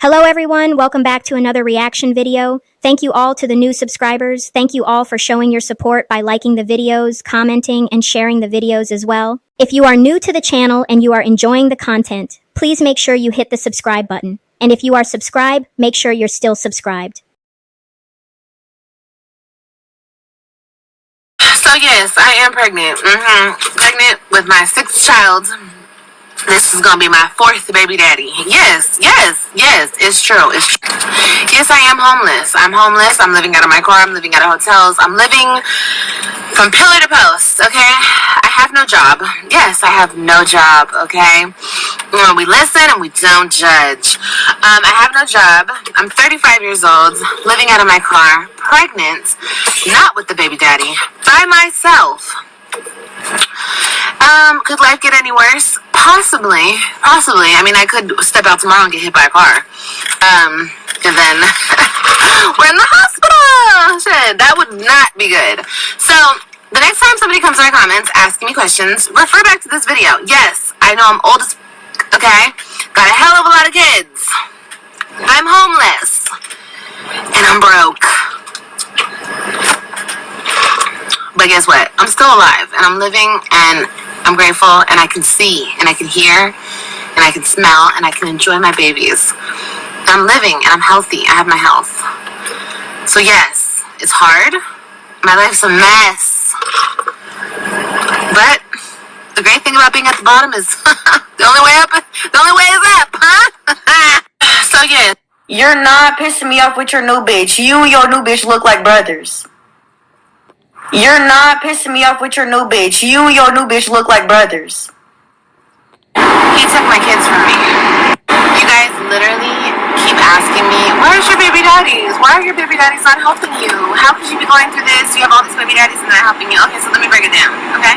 Hello everyone, welcome back to another reaction video. Thank you all to the new subscribers. Thank you all for showing your support by liking the videos, commenting, and sharing the videos as well. If you are new to the channel and you are enjoying the content, please make sure you hit the subscribe button. And if you are subscribed, make sure you're still subscribed. So yes, I am pregnant. Pregnant with my 6th child. This is gonna be my 4th baby daddy. Yes, it's true. Yes, I am homeless. I'm homeless. I'm living out of my car. I'm living out of hotels. I'm living from pillar to post, okay? I have no job. Yes, I have no job, okay? We listen and we don't judge. I have no job. I'm 35 years old, living out of my car, pregnant, not with the baby daddy, by myself. Could life get any worse? Possibly. I mean, I could step out tomorrow and get hit by a car. And then we're in the hospital. Shit, that would not be good. So the next time somebody comes in my comments asking me questions, refer back to this video. Yes, I know I'm old as okay? Got a hell of a lot of kids. I'm homeless. And I'm broke. But guess what? I'm still alive and I'm living and I'm grateful and I can see and I can hear and I can smell and I can enjoy my babies. I'm living and I'm healthy. I have my health. So yes, it's hard. My life's a mess. But the great thing about being at the bottom is the only way is up, huh? So yeah. You're not pissing me off with your new bitch. You and your new bitch look like brothers. You're not pissing me off with your new bitch. You and your new bitch look like brothers. He took my kids from me. You guys literally keep asking me, where's your baby daddies? Why are your baby daddies not helping you? How could you be going through this? You have all these baby daddies and not helping you. Okay, so let me break it down, okay?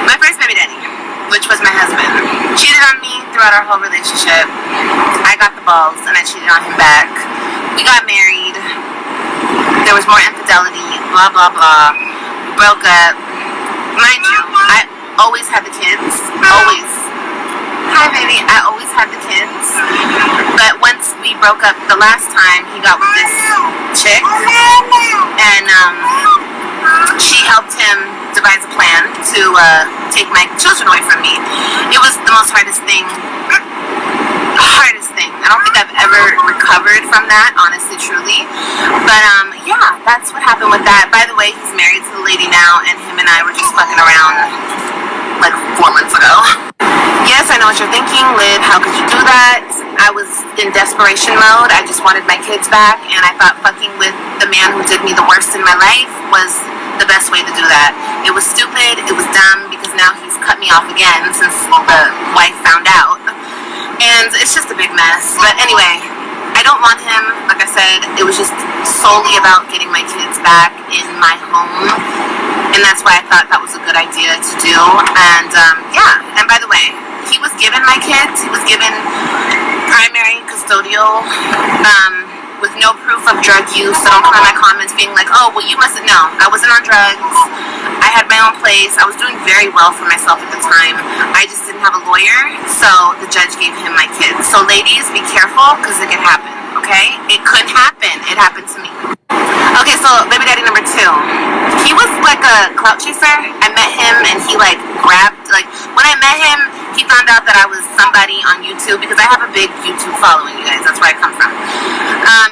My first baby daddy, which was my husband, cheated on me throughout our whole relationship. I got the balls and I cheated on him back. We got married. There was more infidelity, blah, blah, blah. We broke up. Mind you, I always had the kids. Always. Hi, baby. I always had the kids. But once we broke up the last time, he got with this chick. And she helped him devise a plan to take my children away from me. It was the most hardest thing. I don't think I've ever recovered from that, honestly, truly. But yeah, that's what happened with that. By the way, he's married to the lady now, and him and I were just fucking around like 4 months ago. Yes, I know what you're thinking, Liv, how could you do that? I was in desperation mode. I just wanted my kids back, and I thought fucking with the man who did me the worst in my life was the best way to do that. It was stupid, it was dumb, because now he's cut me off again since the wife found out. And it's just a big mess. But anyway, I don't want him. Like I said, it was just solely about getting my kids back in my home. And that's why I thought that was a good idea to do. And yeah, and by the way, he was given my kids. He was given primary custodial with no proof of drug use. So don't come in my comments being like, oh, well, you mustn't know. I wasn't on drugs. I had my own place. I was doing very well for myself at the time. I just didn't have a lawyer, so the judge gave him my kids. So ladies, be careful, because it can happen, okay? It could happen. It happened to me. Okay, so baby daddy number 2. He was like a clout chaser. I met him and he like grabbed, like when I met him, he found out that I was somebody on YouTube because I have a big YouTube following, you guys. That's where I come from.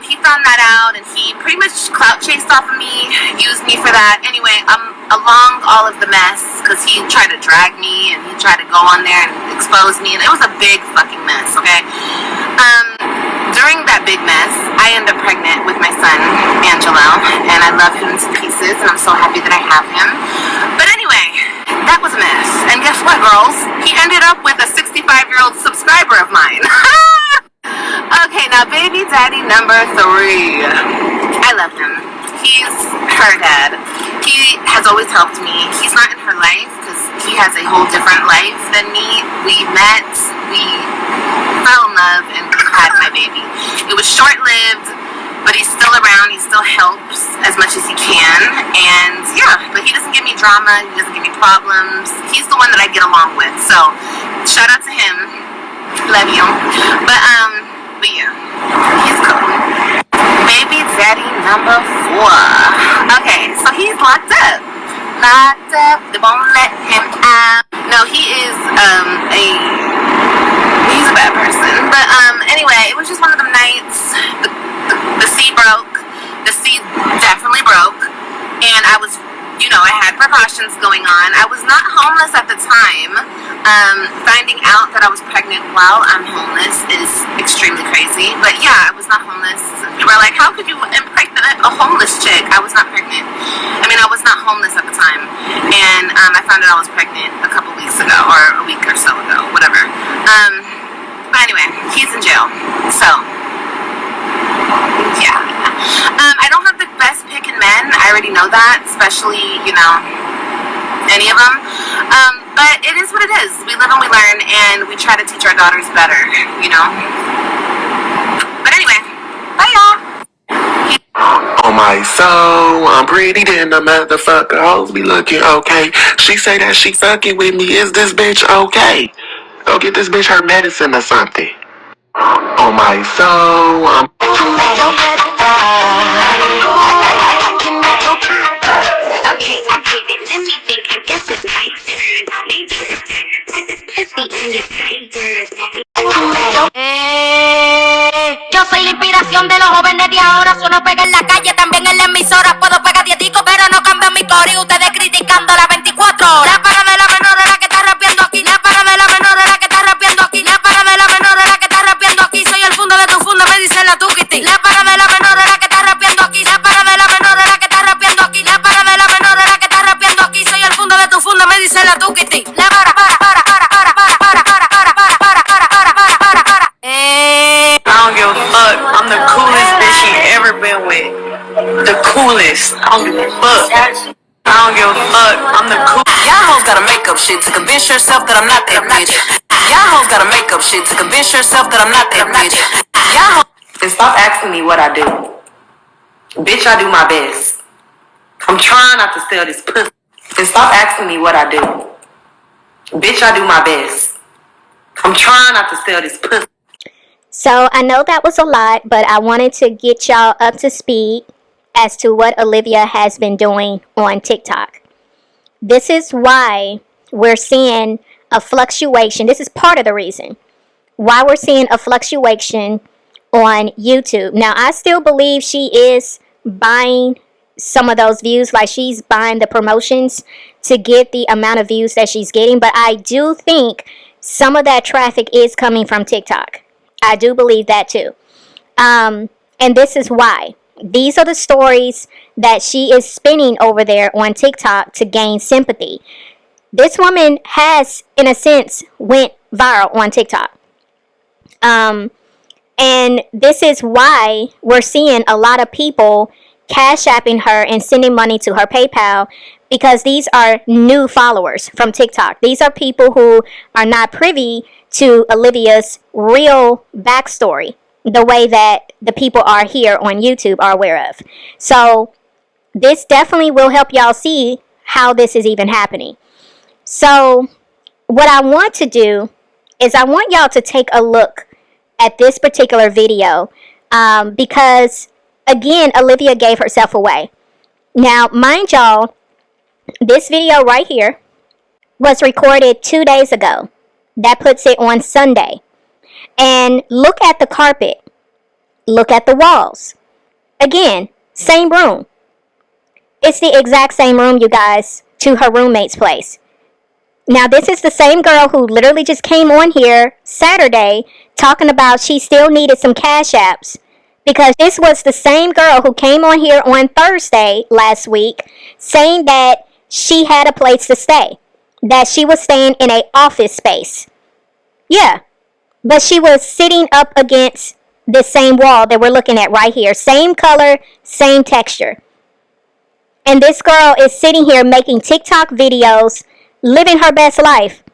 He found that out and he pretty much clout chased off of me, used me for that. Anyway, along all of the mess, because he tried to drag me and he tried to go on there and expose me, and it was a big fucking mess, okay? During that big mess, I ended up pregnant with my son, Angelo, and I love him to pieces, and I'm so happy that I have him. But anyway, that was a mess. And guess what, girls? He ended up with a 65-year-old subscriber of mine. Okay, now baby daddy number 3. I love him. He's her dad. He has always helped me. He's not in her life because he has a whole different life than me. We met, we fell in love, and had my baby. It was short-lived, but he's still around. He still helps as much as he can. And yeah, but he doesn't give me drama. He doesn't give me problems. He's the one that I get along with. So shout out to him. Love you. But But yeah, he's cool. Baby daddy number 4. Okay, so he's locked up. Locked up. They won't let him out. No, he's a bad person. But anyway, it was just one of them nights. The seed broke. The seed definitely broke. And I was, I had precautions going on. I was not homeless at the time. Finding out that I was pregnant while I'm homeless is extremely crazy. But yeah, I was not homeless. You were like, how could you impregnate a homeless chick? I was not pregnant. I mean, I was not homeless at the time. And I found out I was pregnant a couple weeks ago, or a week or so ago, whatever. But anyway, he's in jail. So, yeah. I don't have the best pick in men. I already know that, especially, any of them. But it is what it is. We live and we learn, and we try to teach our daughters better, But anyway, bye y'all. On my soul, I'm pretty than the motherfucker. Hoes be looking okay. She say that she fucking with me. Is this bitch okay? Go get this bitch her medicine or something. On my soul, I'm Yo soy la inspiración de los jóvenes de ahora. Solo pega en la calle, también en la emisora. Puedo pegar 10 discos, pero no cambio mi core. Y ustedes criticando las 24 horas. La para de la menor es la que está rapeando aquí. La para de la menor es la que está rapeando aquí. La para de la menor es la que está rapeando aquí. Soy el fundo de tu fundo, me dice la tuquiti. La para de la menor es la que está rapeando aquí. La para de la menor es la que está rapeando aquí. La para de la menor es la que está rapeando aquí. Soy el fundo de tu fundo, me dice la tuquiti. La para. I don't give a fuck. I'm the coolest bitch she ever been with. The coolest. I don't give a fuck. I don't give a fuck. I'm the coolest. Y'all hoes gotta make up shit to convince yourself that I'm not that bitch. Y'all hoes gotta make up shit to convince yourself that I'm not that bitch. Y'all hoes. And stop asking me what I do. Bitch, I do my best. I'm trying not to sell this pussy. And stop asking me what I do. Bitch, I do my best. I'm trying not to sell this pussy. So I know that was a lot, but I wanted to get y'all up to speed as to what Olivia has been doing on TikTok. This is why we're seeing a fluctuation. This is part of the reason why we're seeing a fluctuation on YouTube. Now, I still believe she is buying some of those views, like she's buying the promotions to get the amount of views that she's getting. But I do think some of that traffic is coming from TikTok. I do believe that too. And this is why. These are the stories that she is spinning over there on TikTok to gain sympathy. This woman has, in a sense, went viral on TikTok. And this is why we're seeing a lot of people cash apping her and sending money to her PayPal, because these are new followers from TikTok. These are people who are not privy to Olivia's real backstory, the way that the people are here on YouTube are aware of. So this definitely will help y'all see how this is even happening. So what I want to do is I want y'all to take a look at this particular video, because again, Olivia gave herself away. Now, mind y'all, this video right here was recorded 2 days ago. That puts it on Sunday. And look at the carpet. Look at the walls. Again, same room. It's the exact same room, you guys, to her roommate's place. Now, this is the same girl who literally just came on here Saturday talking about she still needed some cash apps, because this was the same girl who came on here on Thursday last week saying that she had a place to stay, that she was staying in an office space. Yeah, but she was sitting up against the same wall that we're looking at right here. Same color, same texture. And this girl is sitting here making TikTok videos, living her best life.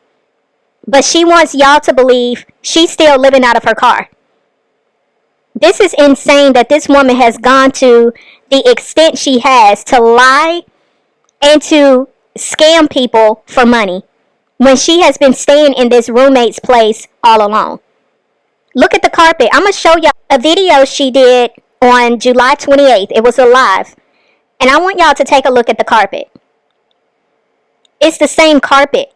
But she wants y'all to believe she's still living out of her car. This is insane that this woman has gone to the extent she has to lie and to scam people for money when she has been staying in this roommate's place all along. Look at the carpet. I'm going to show y'all a video she did on July 28th. It was a live. And I want y'all to take a look at the carpet. It's the same carpet.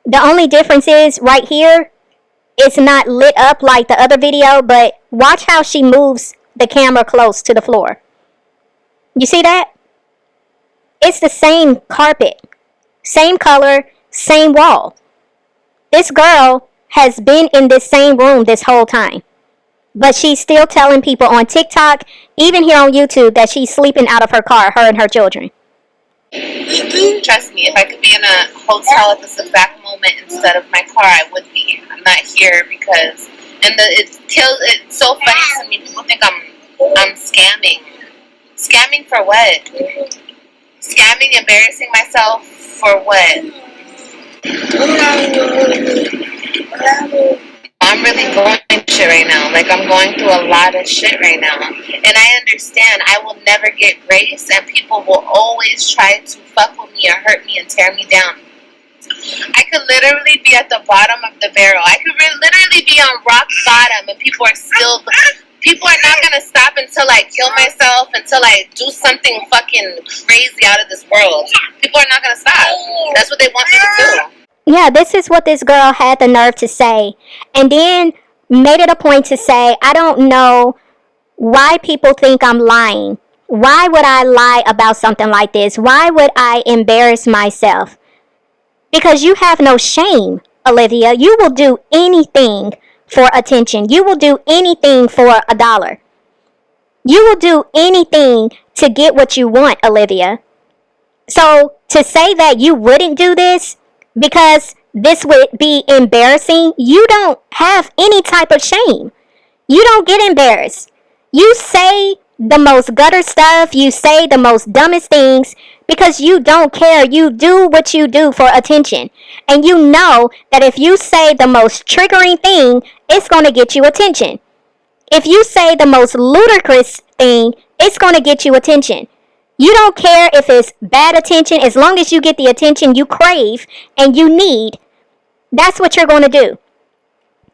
The only difference is right here, it's not lit up like the other video, but watch how she moves the camera close to the floor. You see that? It's the same carpet, same color, same wall. This girl has been in this same room this whole time, but she's still telling people on TikTok, even here on YouTube, that she's sleeping out of her car, her and her children. Trust me, if I could be in a hotel at this exact moment instead of my car, I would be. I'm not here because, it's so funny to me. People think I'm scamming. Scamming for what? Scamming, embarrassing myself for what? I'm really going through shit right now. Like, I'm going through a lot of shit right now. And I understand I will never get grace, and people will always try to fuck with me or hurt me and tear me down. I could literally be at the bottom of the barrel. I could literally be on rock bottom, and people are not going to stop until I kill myself, until I do something fucking crazy out of this world. People are not going to stop. That's what they want me to do. Yeah, this is what this girl had the nerve to say. And then made it a point to say, I don't know why people think I'm lying. Why would I lie about something like this? Why would I embarrass myself? Because you have no shame, Olivia. You will do anything for attention. You will do anything for $1. You will do anything to get what you want, Olivia. So to say that you wouldn't do this because this would be embarrassing, you don't have any type of shame. You don't get embarrassed. You say the most gutter stuff. You say the most dumbest things because you don't care. You do what you do for attention. And you know that if you say the most triggering thing, it's going to get you attention. If you say the most ludicrous thing, it's going to get you attention. You don't care if it's bad attention. As long as you get the attention you crave and you need, that's what you're going to do.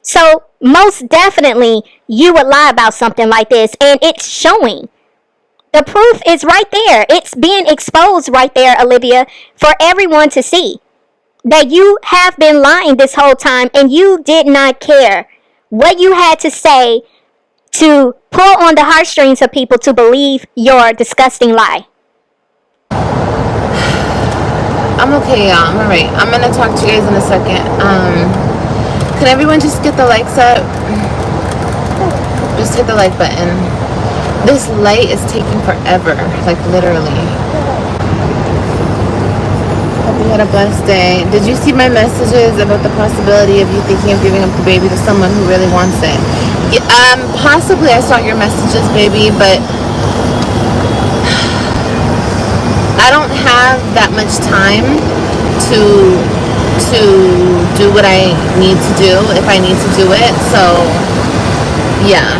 So most definitely you would lie about something like this, and it's showing. The proof is right there. It's being exposed right there, Olivia, for everyone to see that you have been lying this whole time, and you did not care what you had to say to pull on the heartstrings of people to believe your disgusting lie. I'm okay, y'all. I'm alright. I'm gonna talk to you guys in a second. Can everyone just get the likes up? Just hit the like button. This light is taking forever. Like, literally. Hope you had a blessed day. Did you see my messages about the possibility of you thinking of giving up the baby to someone who really wants it? Yeah, possibly I saw your messages, baby, but I don't have that much time to do what I need to do if I need to do it. So yeah,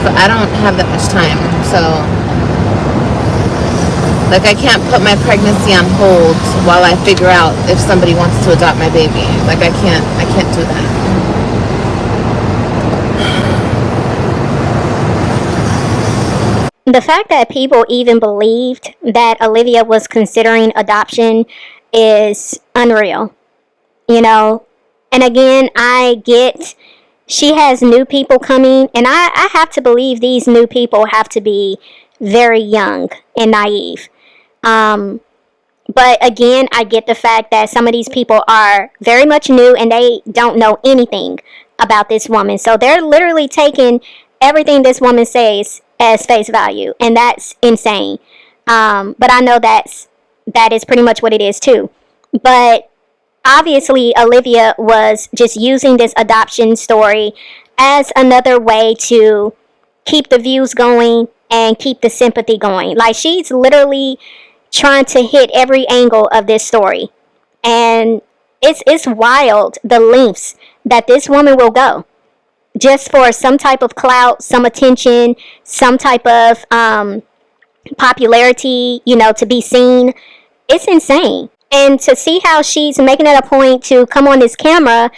but I don't have that much time. So like, I can't put my pregnancy on hold while I figure out if somebody wants to adopt my baby. Like, I can't do that. The fact that people even believed that Olivia was considering adoption is unreal, you know. And again, I get she has new people coming, and I have to believe these new people have to be very young and naive. But again, I get the fact that some of these people are very much new and they don't know anything about this woman. So they're literally taking everything this woman says as face value, and that's insane. But I know that is pretty much what it is too. But obviously Olivia was just using this adoption story as another way to keep the views going and keep the sympathy going. Like, she's literally trying to hit every angle of this story, and it's wild the lengths that this woman will go just for some type of clout, some attention, some type of popularity, you know, to be seen. It's insane. And to see how she's making it a point to come on this camera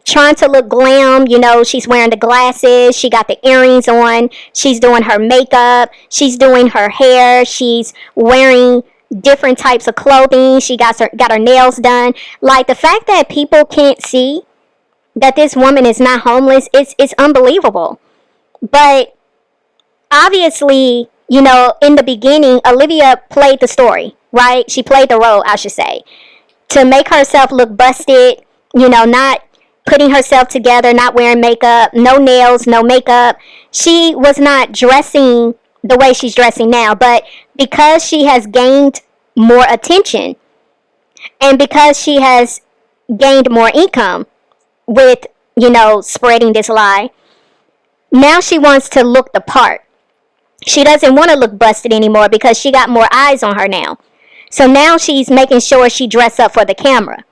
trying to look glam. You know, she's wearing the glasses, she got the earrings on, she's doing her makeup, she's doing her hair, she's wearing different types of clothing, she got her nails done. Like, the fact that people can't see that this woman is not homeless, it's unbelievable. But obviously, you know, in the beginning, Olivia played the story, right? She played the role, I should say, to make herself look busted, you know, not putting herself together, not wearing makeup, no nails, no makeup. She was not dressing the way she's dressing now. But because she has gained more attention and because she has gained more income with, you know, spreading this lie, now she wants to look the part. She doesn't want to look busted anymore because she got more eyes on her now. So now she's making sure she dress up for the camera.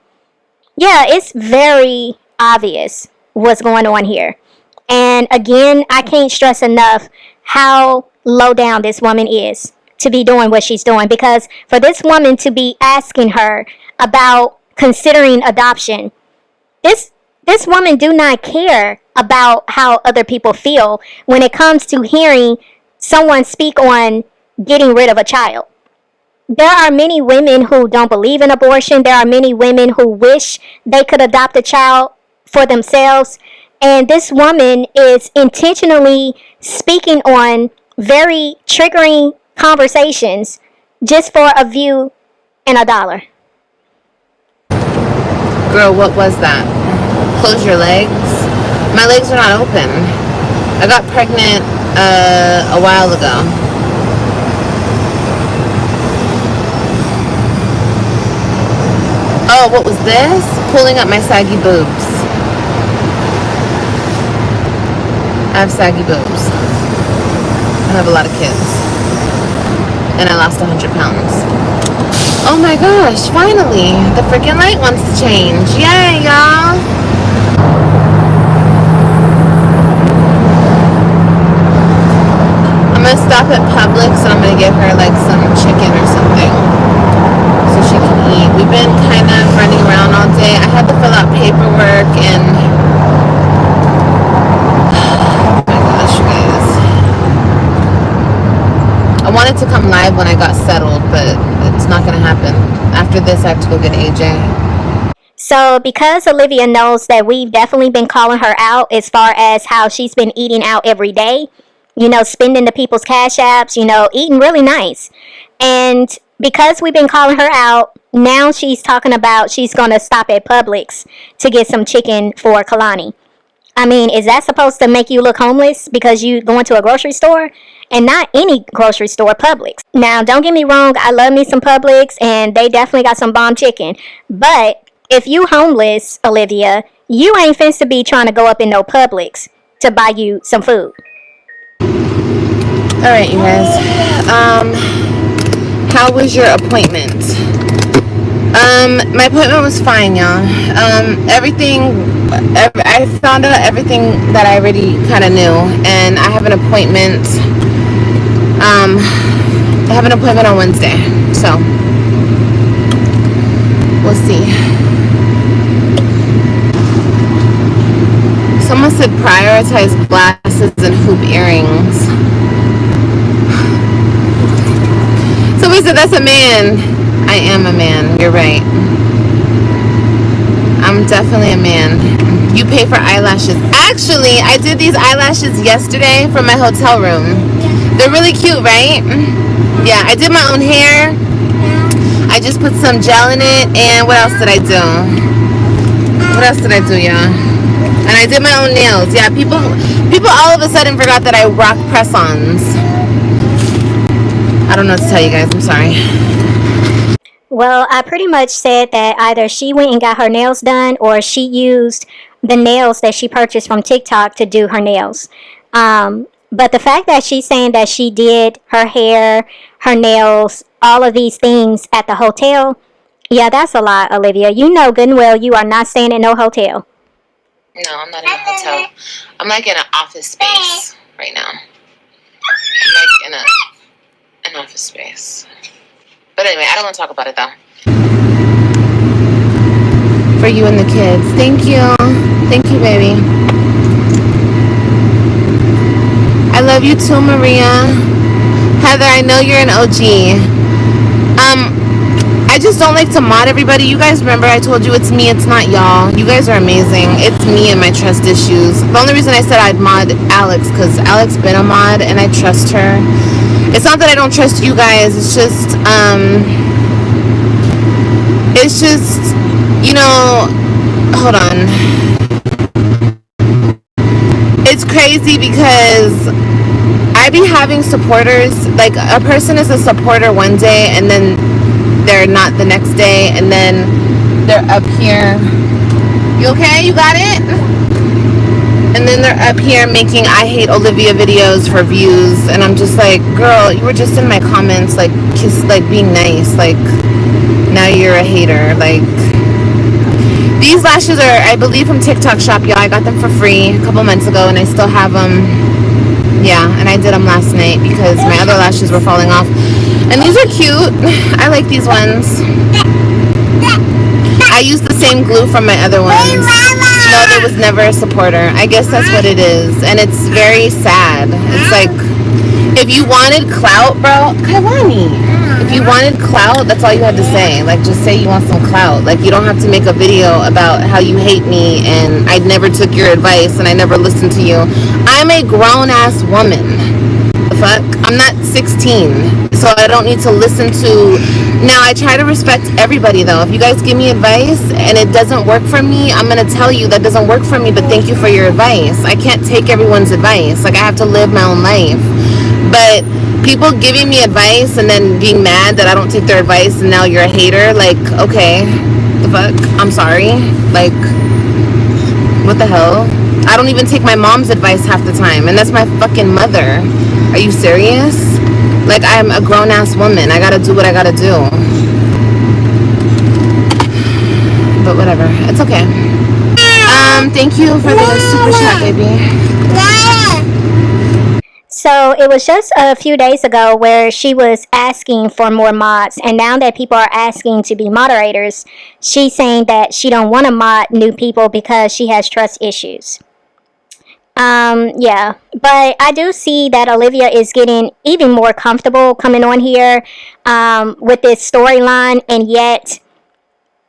Yeah, it's very obvious what's going on here. And again, I can't stress enough how low down this woman is to be doing what she's doing. Because for this woman to be asking her about considering adoption, this woman do not care about how other people feel when it comes to hearing someone speak on getting rid of a child. There are many women who don't believe in abortion. There are many women who wish they could adopt a child for themselves. And this woman is intentionally speaking on very triggering conversations just for a view and $1. Girl, what was that? Close your legs. My legs are not open. I got pregnant a while ago. Oh, what was this? Pulling up my saggy boobs. I have saggy boobs. I have a lot of kids. And I lost 100 pounds. Oh my gosh, finally. The freaking light wants to change. Yay, y'all. I'm gonna stop at Publix and I'm gonna get her like some chicken or something so she can eat. We've been kind of running around all day. I had to fill out paperwork and oh my gosh, you guys. I wanted to come live when I got settled, but it's not gonna happen. After this, I have to go get AJ. So because Olivia knows that we've definitely been calling her out as far as how she's been eating out every day, you know, spending the people's cash apps, you know, eating really nice. And because we've been calling her out, now she's talking about she's going to stop at Publix to get some chicken for Kalani. I mean, is that supposed to make you look homeless because you going to a grocery store? And not any grocery store, Publix. Now, don't get me wrong, I love me some Publix, and they definitely got some bomb chicken. But if you homeless, Olivia, you ain't finna to be trying to go up in no Publix to buy you some food. All right, you guys. How was your appointment? My appointment was fine, y'all. I found out everything that I already kind of knew, and I have an appointment. I have an appointment on Wednesday, so we'll see. Someone said prioritize glasses and hoop earrings. Somebody said that's a man. I am a man. You're right. I'm definitely a man. You pay for eyelashes. Actually, I did these eyelashes yesterday from my hotel room. They're really cute, right? Yeah, I did my own hair. I just put some gel in it. And what else did I do? What else did I do, y'all? And I did my own nails. Yeah, people all of a sudden forgot that I rock press-ons. I don't know what to tell you guys. I'm sorry. Well, I pretty much said that either she went and got her nails done or she used the nails that she purchased from TikTok to do her nails. But the fact that she's saying that she did her hair, her nails, all of these things at the hotel, yeah, that's a lot, Olivia. You know good and well you are not staying in no hotel. No, I'm not in a hotel. I'm like in an office space right now. I'm like in an office space. But anyway, I don't want to talk about it though. for you and the kids. Thank you. Thank you, baby. I love you too, Maria. Heather, I know you're an OG. I just don't like to mod everybody. You guys remember I told you it's me, it's not y'all. You guys are amazing. It's me and my trust issues. The only reason I said I'd mod Alex, because Alex been a mod and I trust her. It's not that I don't trust you guys. It's just, you know, hold on. It's crazy because I be having supporters, like a person is a supporter one day and then they're not the next day, and then they're up here. You okay? You got it? And then they're up here making I hate Olivia videos for views, and I'm just like, girl, you were just in my comments like being nice, like now you're a hater. Like, these lashes are, I believe, from TikTok shop, y'all. I got them for free a couple months ago and I still have them. Yeah, and I did them last night because my other lashes were falling off. And these are cute. I like these ones. I use the same glue from my other ones. No, there was never a supporter. I guess that's what it is. And it's very sad. It's like, if you wanted clout, bro, Kailani, if you wanted clout, that's all you had to say. Like, just say you want some clout. Like, you don't have to make a video about how you hate me and I never took your advice and I never listened to you. I'm a grown-ass woman. The fuck? I'm not 16, so I don't need to listen to... Now, I try to respect everybody, though. If you guys give me advice and it doesn't work for me, I'm going to tell you that doesn't work for me, but thank you for your advice. I can't take everyone's advice. Like, I have to live my own life. But people giving me advice and then being mad that I don't take their advice and now you're a hater, like, okay, the fuck? I'm sorry. Like, what the hell? I don't even take my mom's advice half the time, and that's my fucking mother. Are you serious? Like, I'm a grown-ass woman. I gotta do what I gotta do. But whatever. It's okay. Thank you for the super chat, baby. So it was just a few days ago where she was asking for more mods, and now that people are asking to be moderators, she's saying that she don't want to mod new people because she has trust issues. Yeah, but I do see that Olivia is getting even more comfortable coming on here with this storyline, and yet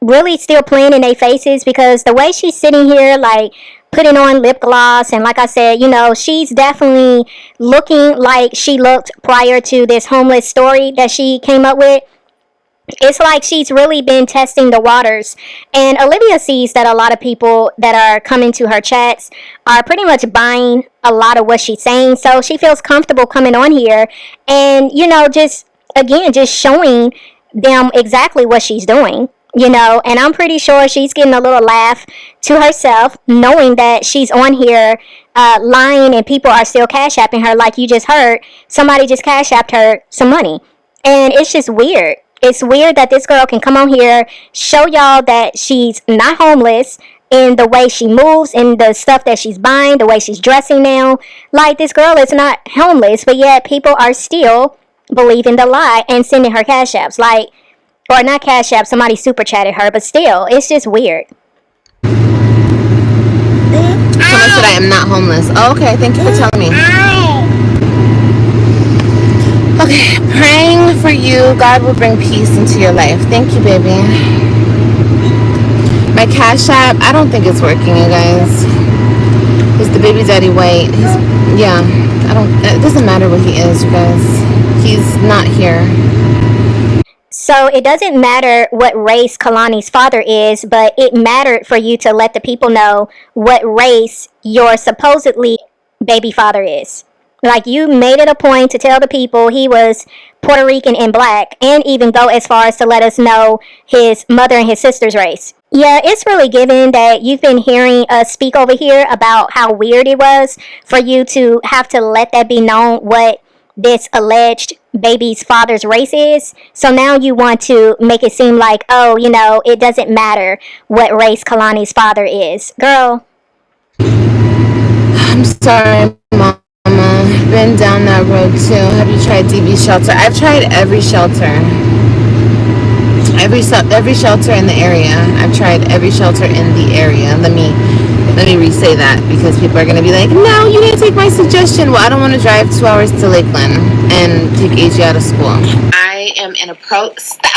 really still playing in their faces, because the way she's sitting here, like, putting on lip gloss, and like I said, you know, she's definitely looking like she looked prior to this homeless story that she came up with. It's like she's really been testing the waters, and Olivia sees that a lot of people that are coming to her chats are pretty much buying a lot of what she's saying, so she feels comfortable coming on here and, you know, just showing them exactly what she's doing. You know, and I'm pretty sure she's getting a little laugh to herself, knowing that she's on here lying and people are still cash apping her. Like you just heard, somebody just cash apped her some money. And it's just weird. It's weird that this girl can come on here, show y'all that she's not homeless in the way she moves, in the stuff that she's buying, the way she's dressing now. Like, this girl is not homeless, but yet people are still believing the lie and sending her cash apps. Like, or not cash app, somebody super chatted her, but still, it's just weird. Someone said I am not homeless. Oh, okay, thank you for telling me. Okay, praying for you. God will bring peace into your life. Thank you, baby. My cash app, I don't think it's working, you guys. He's the baby daddy white. It doesn't matter what he is, you guys. He's not here. So it doesn't matter what race Kalani's father is, but it mattered for you to let the people know what race your supposedly baby father is. Like, you made it a point to tell the people he was Puerto Rican and black, and even go as far as to let us know his mother and his sister's race. Yeah, it's really given that you've been hearing us speak over here about how weird it was for you to have to let that be known what this alleged baby's father's race is. So now you want to make it seem like, oh, you know, it doesn't matter what race Kalani's father is. Girl. I'm sorry, Mama. Been down that road too. Have you tried DV shelter? I've tried every shelter. Every shelter in the area. I've tried every shelter in the area. Let me re-say that, because people are gonna be like, no, you didn't take my suggestion. Well, I don't want to drive 2 hours to Lakeland and take AJ out of school. I am in a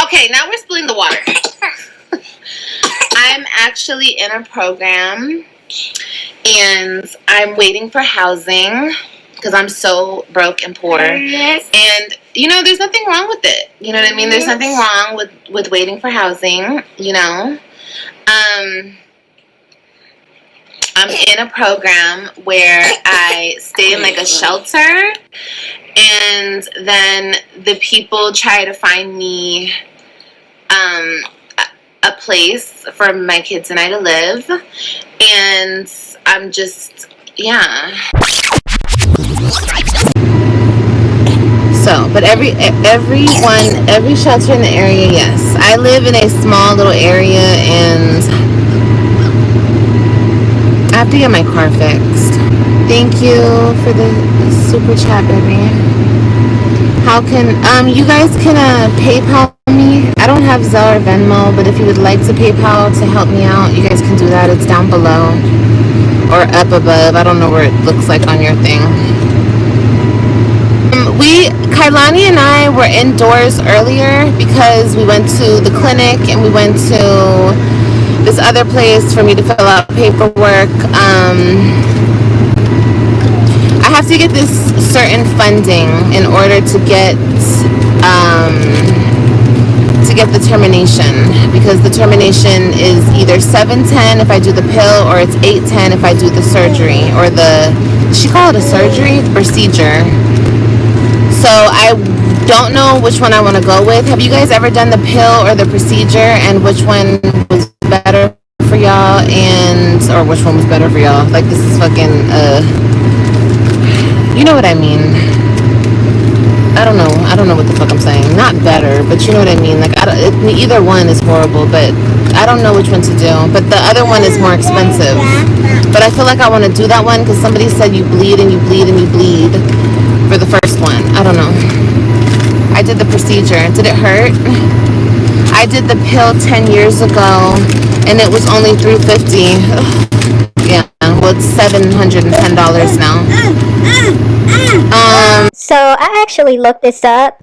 okay, now we're spilling the water. I'm actually in a program, and I'm waiting for housing because I'm so broke and poor. And you know, there's nothing wrong with it. You know what I mean? There's nothing wrong with waiting for housing. You know, I'm in a program where I stay in like a shelter, and then the people try to find me a place for my kids and I to live, and I'm just, yeah. So, but every shelter in the area, yes. I live in a small little area, and I have to get my car fixed. Thank you for the super chat, baby. How can, you guys can PayPal me? I don't have Zelle or Venmo, but if you would like to PayPal to help me out, you guys can do that. It's down below or up above. I don't know where it looks like on your thing. Kailani and I were indoors earlier because we went to the clinic and we went to this other place for me to fill out paperwork. I have to get this certain funding in order to get the termination, because the termination is either $710 if I do the pill, or it's $810 if I do the surgery, or does she call it a surgery? Procedure. So I don't know which one I want to go with. Have you guys ever done the pill or the procedure, and which one was better for y'all, or which one was better for y'all? Like, this is fucking, you know what I mean. I don't know what the fuck I'm saying. Not better, but you know what I mean. Like, either one is horrible, but I don't know which one to do. But the other one is more expensive. But I feel like I want to do that one because somebody said you bleed and you bleed and you bleed for the first one. I don't know. I did the procedure. Did it hurt? I did the pill 10 years ago, and it was only $350. Yeah, well, it's $710 now. So I actually looked this up.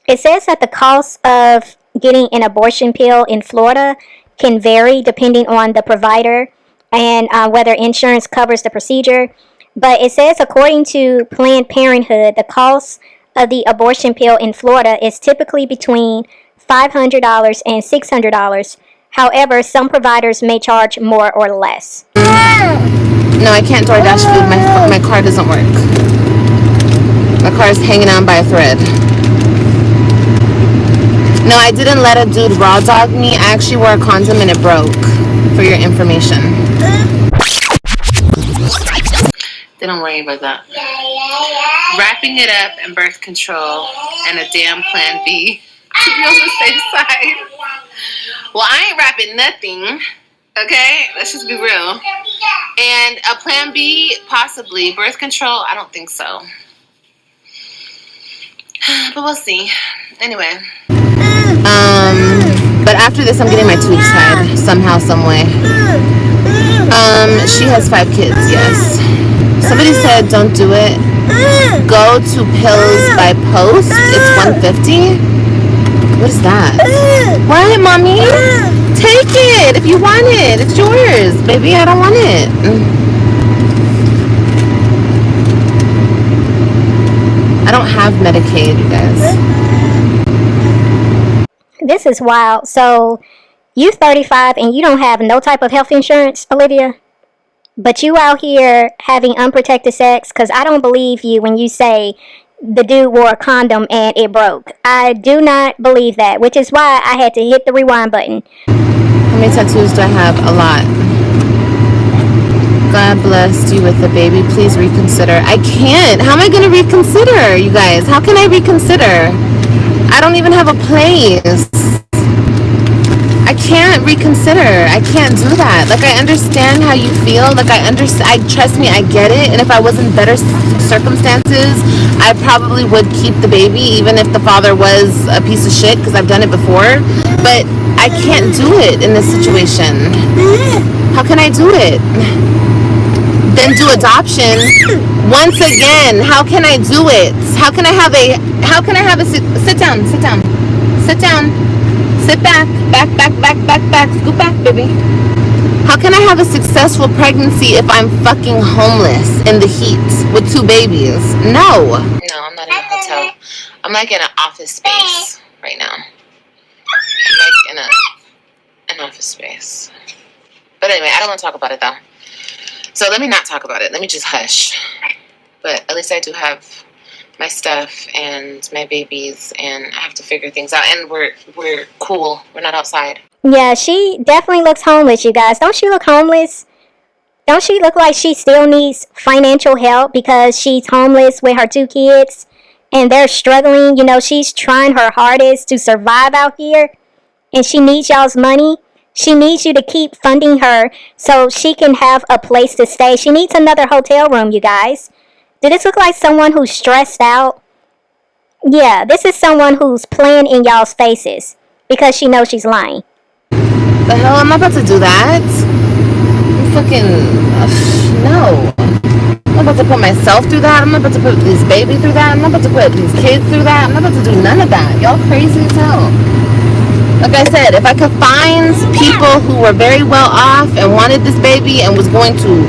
It says that the cost of getting an abortion pill in Florida can vary depending on the provider and whether insurance covers the procedure. But it says, according to Planned Parenthood, the cost of the abortion pill in Florida is typically between $500 and $600. However, some providers may charge more or less. No, I can't DoorDash food. My car doesn't work. My car is hanging on by a thread. No, I didn't let a dude raw dog me. I actually wore a condom and it broke, for your information. Don't worry about that. Wrapping it up and birth control and a damn plan B to be on the safe side. Well, I ain't wrapping nothing. Okay? Let's just be real. And a plan B, possibly. Birth control, I don't think so. But we'll see. Anyway. But after this, I'm getting my tubes tied. Somehow, some way. She has 5 kids, yes. Somebody said don't do it. Go to pills by post. It's $150. What is that? What, mommy? Take it if you want it. It's yours, baby. I don't want it. I don't have Medicaid, you guys. This is wild. So, you 35 and you don't have no type of health insurance, Olivia? But you out here having unprotected sex? Because I don't believe you when you say the dude wore a condom and it broke. I do not believe that, which is why I had to hit the rewind button. How many tattoos do I have? A lot. God blessed you with the baby. Please reconsider. I can't. How am I going to reconsider, you guys? How can I reconsider? I don't even have a place. I I can't reconsider. I can't do that. Like, I understand how you feel. Like, trust me, I get it. And if I was in better circumstances, I probably would keep the baby, even if the father was a piece of shit, because I've done it before. But I can't do it in this situation. How can I do it? Then do adoption. Once again, how can I do it? How can I have a sit down. Sit back, scoot back, baby. How can I have a successful pregnancy if I'm fucking homeless in the heat with 2 babies? No, I'm not in a hotel. I'm like in an office space right now. I'm like in an office space. But anyway, I don't want to talk about it though. So let me not talk about it. Let me just hush. But at least I do have my stuff and my babies, and I have to figure things out. And we're cool. We're not outside. Yeah, she definitely looks homeless, you guys. Don't she look homeless? Don't she look like she still needs financial help because she's homeless with her 2 kids and they're struggling? You know, she's trying her hardest to survive out here and she needs y'all's money. She needs you to keep funding her so she can have a place to stay. She needs another hotel room, you guys. Did this look like someone who's stressed out? Yeah, this is someone who's playing in y'all's faces because she knows she's lying. The hell? I'm not about to do that. I'm fucking... no. I'm not about to put myself through that. I'm not about to put this baby through that. I'm not about to put these kids through that. I'm not about to do none of that. Y'all crazy as hell. Like I said, if I could find people who were very well off and wanted this baby and was going to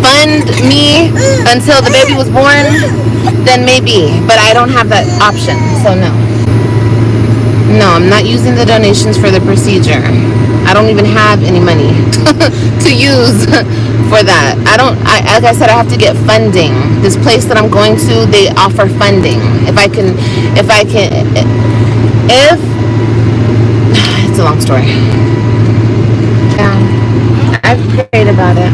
fund me until the baby was born, then maybe. But I don't have that option, so no. No, I'm not using the donations for the procedure. I don't even have any money to use for that. Like I said, I have to get funding. This place that I'm going to, they offer funding. It's a long story. Yeah, I've prayed about it.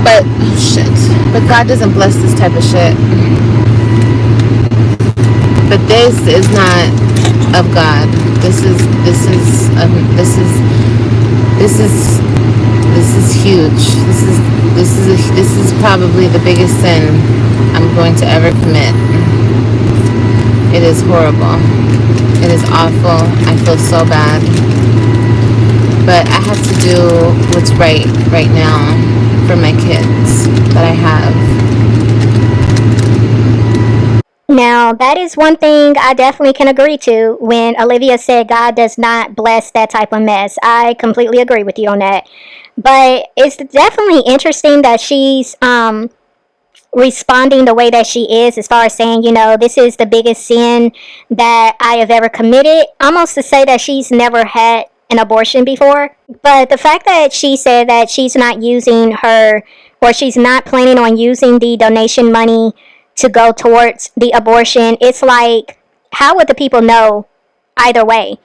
But, shit. But God doesn't bless this type of shit. But this is not of God. This is huge. This is probably the biggest sin I'm going to ever commit. It is horrible. It is awful. I feel so bad. But I have to do what's right now for my kids that I have. Now, that is one thing I definitely can agree to when Olivia said God does not bless that type of mess. I completely agree with you on that. But it's definitely interesting that she's responding the way that she is, as far as saying, you know, this is the biggest sin that I have ever committed. Almost to say that she's never had an abortion before. But the fact that she said that she's not using her, or she's not planning on using the donation money to go towards the abortion, it's like, how would the people know either way?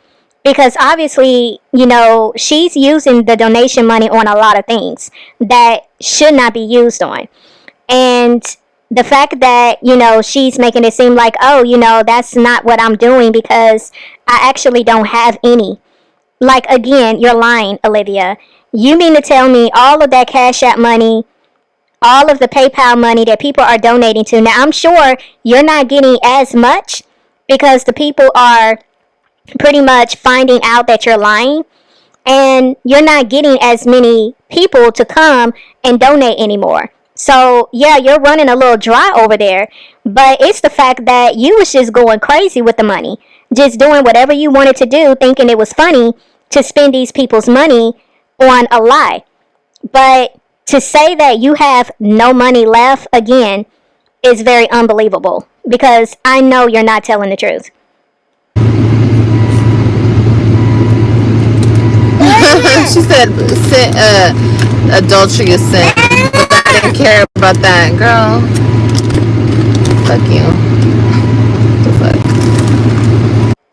Because obviously, you know, she's using the donation money on a lot of things that should not be used on. And the fact that, you know, she's making it seem like, oh, you know, that's not what I'm doing because I actually don't have any. Like, again, you're lying, Olivia. You mean to tell me all of that Cash App money, all of the PayPal money that people are donating to. Now, I'm sure you're not getting as much because the people are pretty much finding out that you're lying. And you're not getting as many people to come and donate anymore. So, yeah, you're running a little dry over there. But it's the fact that you was just going crazy with the money. Just doing whatever you wanted to do, thinking it was funny to spend these people's money on a lie. But to say that you have no money left, again, is very unbelievable. Because I know you're not telling the truth. She said adultery is sin. But I didn't care about that. Girl, fuck you. The fuck?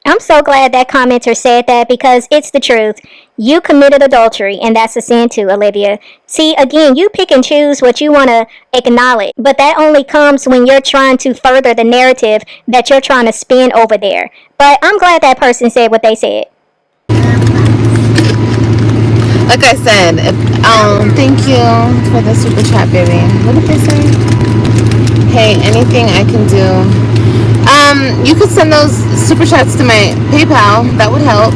I'm so glad that commenter said that because it's the truth. You committed adultery, and that's a sin too, Olivia. See, again, you pick and choose what you want to acknowledge, but that only comes when you're trying to further the narrative that you're trying to spin over there. But I'm glad that person said what they said. Like I said, thank you for the super chat, baby. What did they say? Hey, anything I can do. You could send those super chats to my PayPal. That would help.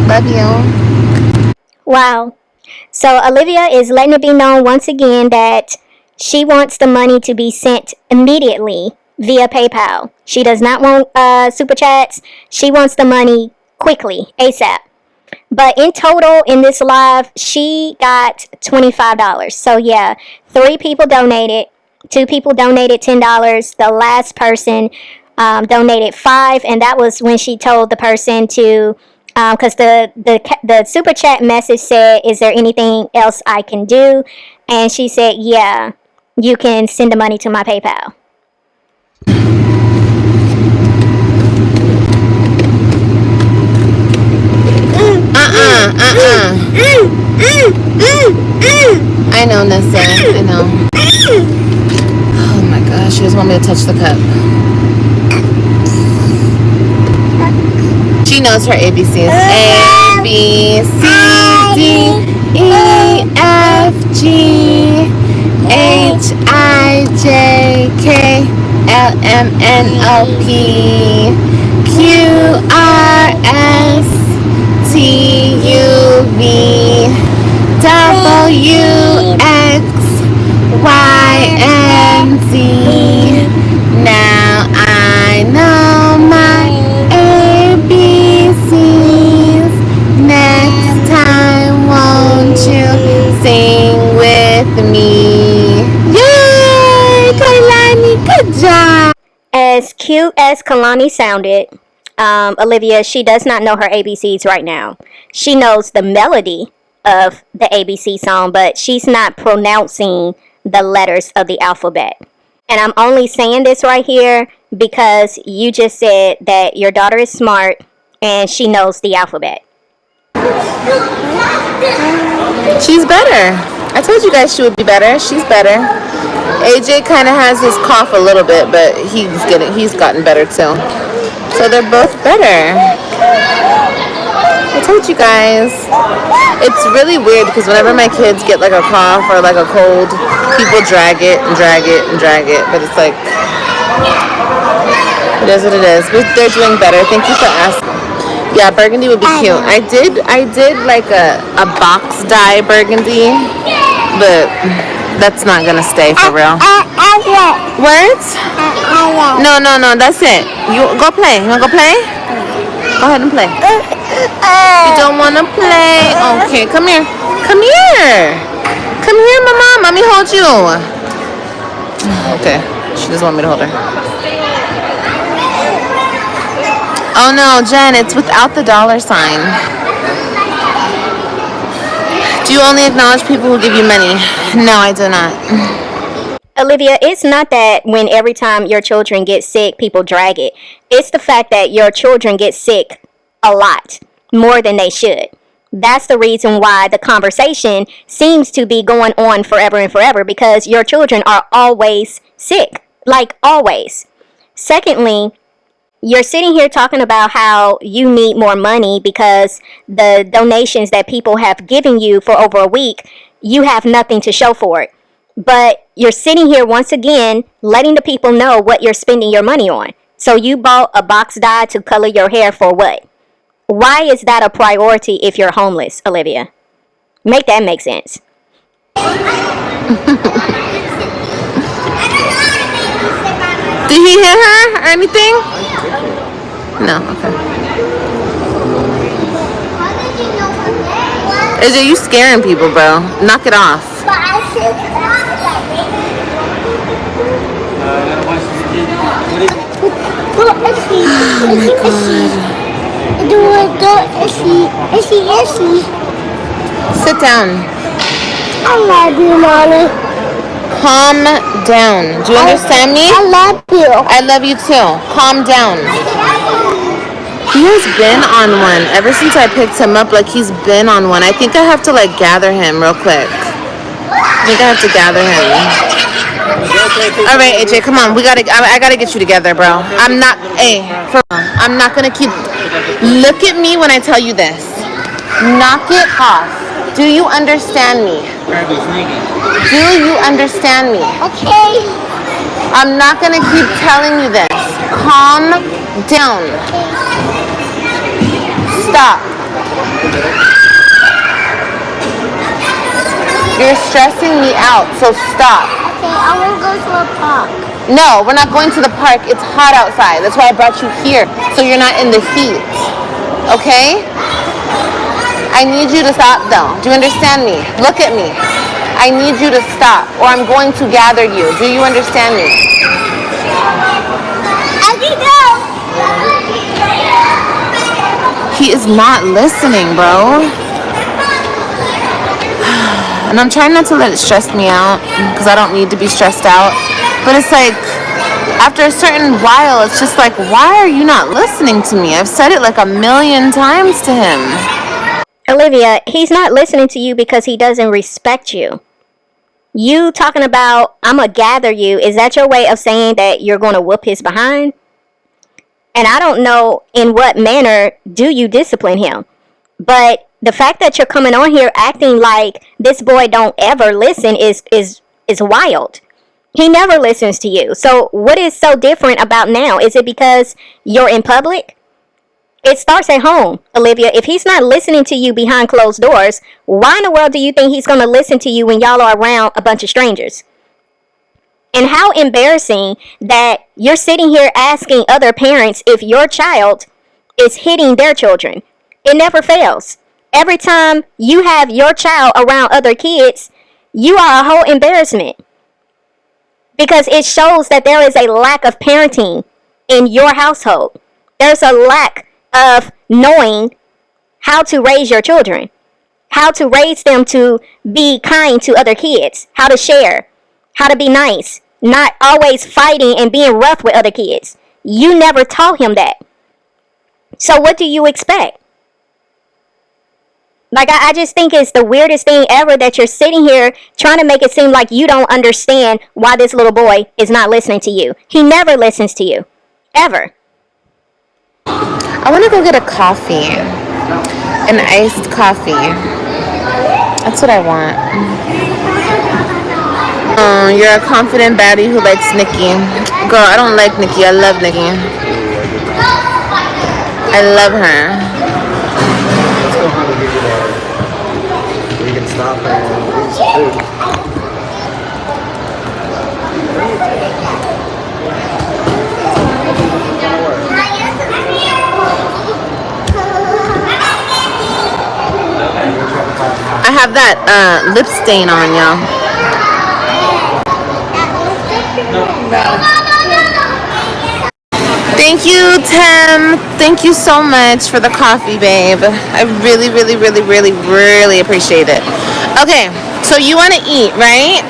Love you. Wow. So Olivia is letting it be known once again that she wants the money to be sent immediately via PayPal. She does not want super chats. She wants the money quickly, ASAP. But in total, in this live, she got $25. So yeah, 3 people donated. 2 people donated $10. The last person donated $5, and that was when she told the person to, because the super chat message said, "Is there anything else I can do?" And she said, "Yeah, you can send the money to my PayPal." I know, Nessa. I know. Oh my gosh, she doesn't want me to touch the cup. She knows her ABCs. A, B, C, D, E, F, G, H, I, J, K, L, M, N, O, P, Q, R, S, T, U, V, W, X, Y, and Z. Now I know my ABCs. Next time, won't you sing with me? Yay! Kailani, good job! As cute as Kalani sounded, Olivia, she does not know her ABCs right now. She knows the melody of the ABC song, but she's not pronouncing the letters of the alphabet. And I'm only saying this right here because you just said that your daughter is smart and she knows the alphabet. She's better. I told you guys she would be better. She's better. AJ kind of has his cough a little bit, but he's gotten better too. So they're both better. I told you guys. It's really weird because whenever my kids get like a cough or like a cold, people drag it and drag it and drag it. But it's like, it is what it is. But they're doing better. Thank you for asking. Yeah, burgundy would be cute. I did like a box dye burgundy, but that's not gonna stay for real. What? No, that's it. You go play. You wanna go play? Go ahead and play. You don't wanna play? Okay, come here. Come here. Come here, mama. Mommy hold you. Okay, she doesn't want me to hold her. Oh no, Jen, it's without the $sign. Do you only acknowledge people who give you money? No, I do not. Olivia, it's not that when every time your children get sick, people drag it. It's the fact that your children get sick a lot, more than they should. That's the reason why the conversation seems to be going on forever and forever, because your children are always sick, like always. Secondly, you're sitting here talking about how you need more money because the donations that people have given you for over a week, you have nothing to show for it. But you're sitting here once again letting the people know what you're spending your money on. So you bought a box dye to color your hair for what? Why is that a priority if you're homeless, Olivia? Make that make sense. Did he hit her or anything? No, okay. Is it you scaring people, bro? Knock it off. Sit down. I love you, Mommy. Calm down. Do you understand me? I love you. I love you too. Calm down. He has been on one ever since I picked him up. Like, he's been on one. I think I have to like gather him real quick. I think I have to gather him. All right, AJ, come on. I gotta get you together, bro. I'm not. I'm not gonna keep. Look at me when I tell you this. Knock it off. Do you understand me? Do you understand me? Okay. I'm not going to keep telling you this. Calm down. Stop. You're stressing me out, so stop. Okay, I want to go to a park. No, we're not going to the park. It's hot outside. That's why I brought you here, so you're not in the heat. Okay? I need you to stop, though. Do you understand me? Look at me. I need you to stop, or I'm going to gather you. Do you understand me? I can go. He is not listening, bro. And I'm trying not to let it stress me out, because I don't need to be stressed out. But it's like, after a certain while, it's just like, why are you not listening to me? I've said it like 1,000,000 times to him. Olivia, he's not listening to you because he doesn't respect you. You talking about, I'm going to gather you, is that your way of saying that you're going to whoop his behind? And I don't know in what manner do you discipline him. But the fact that you're coming on here acting like this boy don't ever listen is wild. He never listens to you. So what is so different about now? Is it because you're in public? It starts at home, Olivia. If he's not listening to you behind closed doors, why in the world do you think he's going to listen to you when y'all are around a bunch of strangers? And how embarrassing that you're sitting here asking other parents if your child is hitting their children. It never fails. Every time you have your child around other kids, you are a whole embarrassment. Because it shows that there is a lack of parenting in your household. There's a lack of knowing how to raise your children, how to raise them to be kind to other kids, how to share, how to be nice, not always fighting and being rough with other kids. You never taught him that. So what do you expect? Like, I just think it's the weirdest thing ever that you're sitting here trying to make it seem like you don't understand why this little boy is not listening to you. He never listens to you. Ever. I want to go get a coffee. An iced coffee. That's what I want. Oh, you're a confident baddie who likes Nikki. Girl, I don't like Nikki. I love Nikki. I love her. We can stop and eat some food. I have that lip stain on, y'all. Thank you, Tim. Thank you so much for the coffee, babe. I really, really, really, really, really appreciate it. Okay, so you want to eat, right?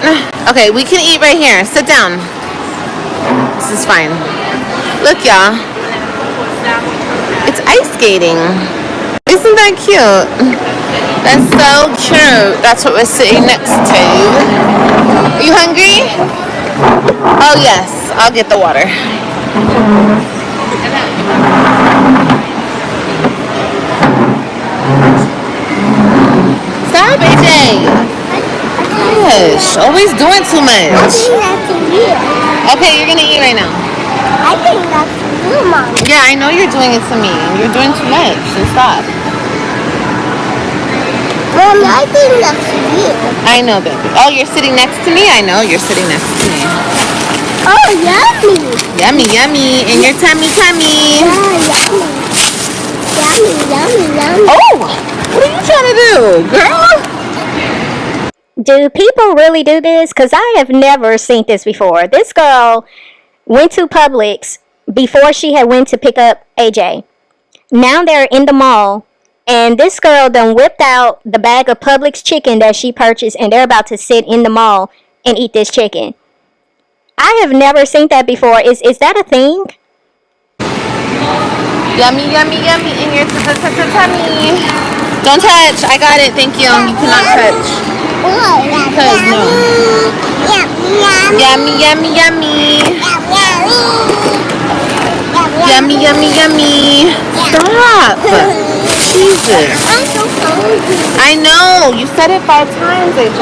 Okay, we can eat right here. Sit down. This is fine. Look, y'all. It's ice skating. Isn't that cute? That's so cute. That's what we're sitting next to. Are you hungry? Oh, yes. I'll get the water. Stop, AJ. Gosh, always doing too much. I think that's you. Okay, you're gonna eat right now. I think that's you, Mom. Yeah, I know you're doing it to me. You're doing too much. So stop. Mom, I think that's you. I know, baby. Oh, you're sitting next to me? I know you're sitting next to me. Oh, yummy. Yummy, yummy. In your tummy, tummy. Yeah, yummy. Yummy, yummy, yummy. Oh, what are you trying to do, girl? Do people really do this? Because I have never seen this before. This girl went to Publix before she had went to pick up AJ. Now they're in the mall, and this girl done whipped out the bag of Publix chicken that she purchased, and they're about to sit in the mall and eat this chicken. I have never seen that before. Is that a thing? Yummy, yummy, yummy. In your tummy. Don't touch. I got it. Thank you. You cannot touch. Because no. Yummy, yummy, yummy. Yummy, yummy, yummy. Stop. Jesus. I'm so hungry. I know. You said it 5 times, AJ.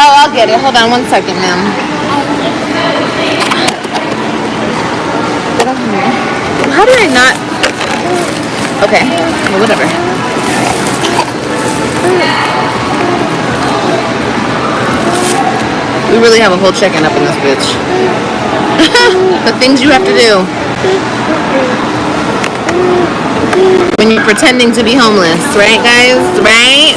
Oh, I'll get it. Hold on 1 second, ma'am. Get up here. How did I not? Okay. Well, whatever. We really have a whole chicken up in this bitch. The things you have to do when you're pretending to be homeless, right, guys? Right?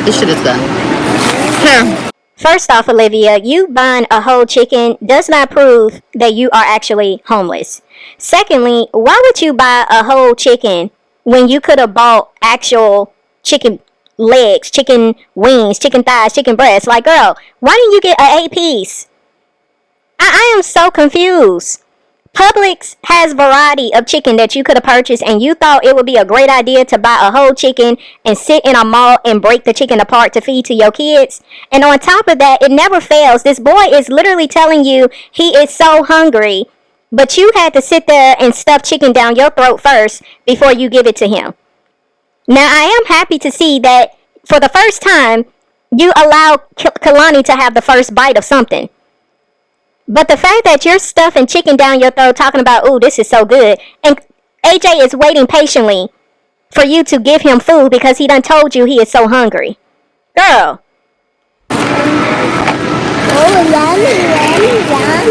This shit is done. Here. First off, Olivia, you buying a whole chicken does not prove that you are actually homeless. Secondly, why would you buy a whole chicken when you could have bought actual chicken legs, chicken wings, chicken thighs, chicken breasts? Like, girl, why didn't you get an 8-piece? I am so confused. Publix has variety of chicken that you could have purchased, and you thought it would be a great idea to buy a whole chicken and sit in a mall and break the chicken apart to feed to your kids. And on top of that, it never fails. This boy is literally telling you he is so hungry, but you had to sit there and stuff chicken down your throat first before you give it to him. Now, I am happy to see that for the first time, you allowed Kalani to have the first bite of something. But the fact that you're stuffing chicken down your throat talking about, ooh, this is so good, and AJ is waiting patiently for you to give him food because he done told you he is so hungry. Girl. Oh, yummy.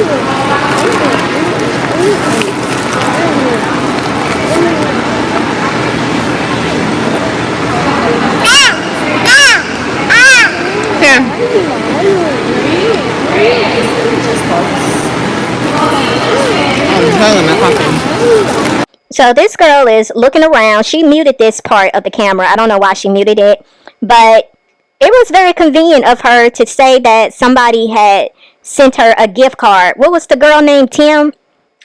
So this girl is looking around. She muted this part of the camera. I don't know why she muted it, but it was very convenient of her to say that somebody had sent her a gift card. What was the girl named Tim?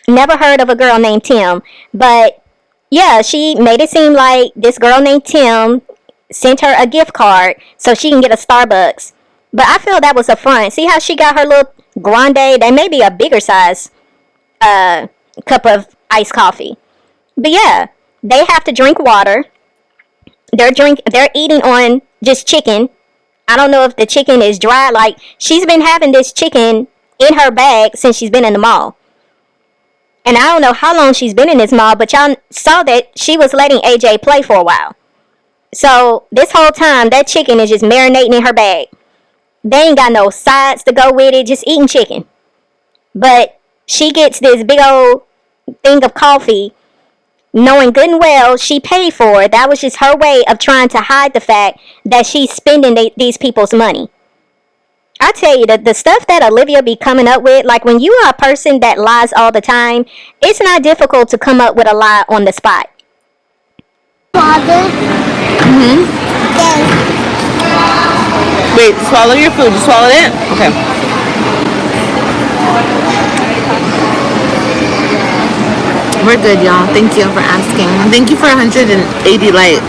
Never heard of a girl named Tim, but yeah, she made it seem like this girl named Tim sent her a gift card so she can get a Starbucks. But I feel that was a front. See how she got her little grande? That may be a bigger size cup of iced coffee. But yeah, they have to drink water. They're eating on just chicken. I don't know if the chicken is dry. Like, she's been having this chicken in her bag since she's been in the mall. And I don't know how long she's been in this mall, but y'all saw that she was letting AJ play for a while. So this whole time, that chicken is just marinating in her bag. They ain't got no sides to go with it, just eating chicken. But she gets this big old thing of coffee, knowing good and well she paid for it. That was just her way of trying to hide the fact that she's spending these people's money. I tell you, the stuff that Olivia be coming up with, like when you are a person that lies all the time, it's not difficult to come up with a lie on the spot. Father? Mm-hmm. Yes. Wait, swallow your food. You swallowed it? Okay. We're good, y'all. Thank you for asking. Thank you for 180 likes.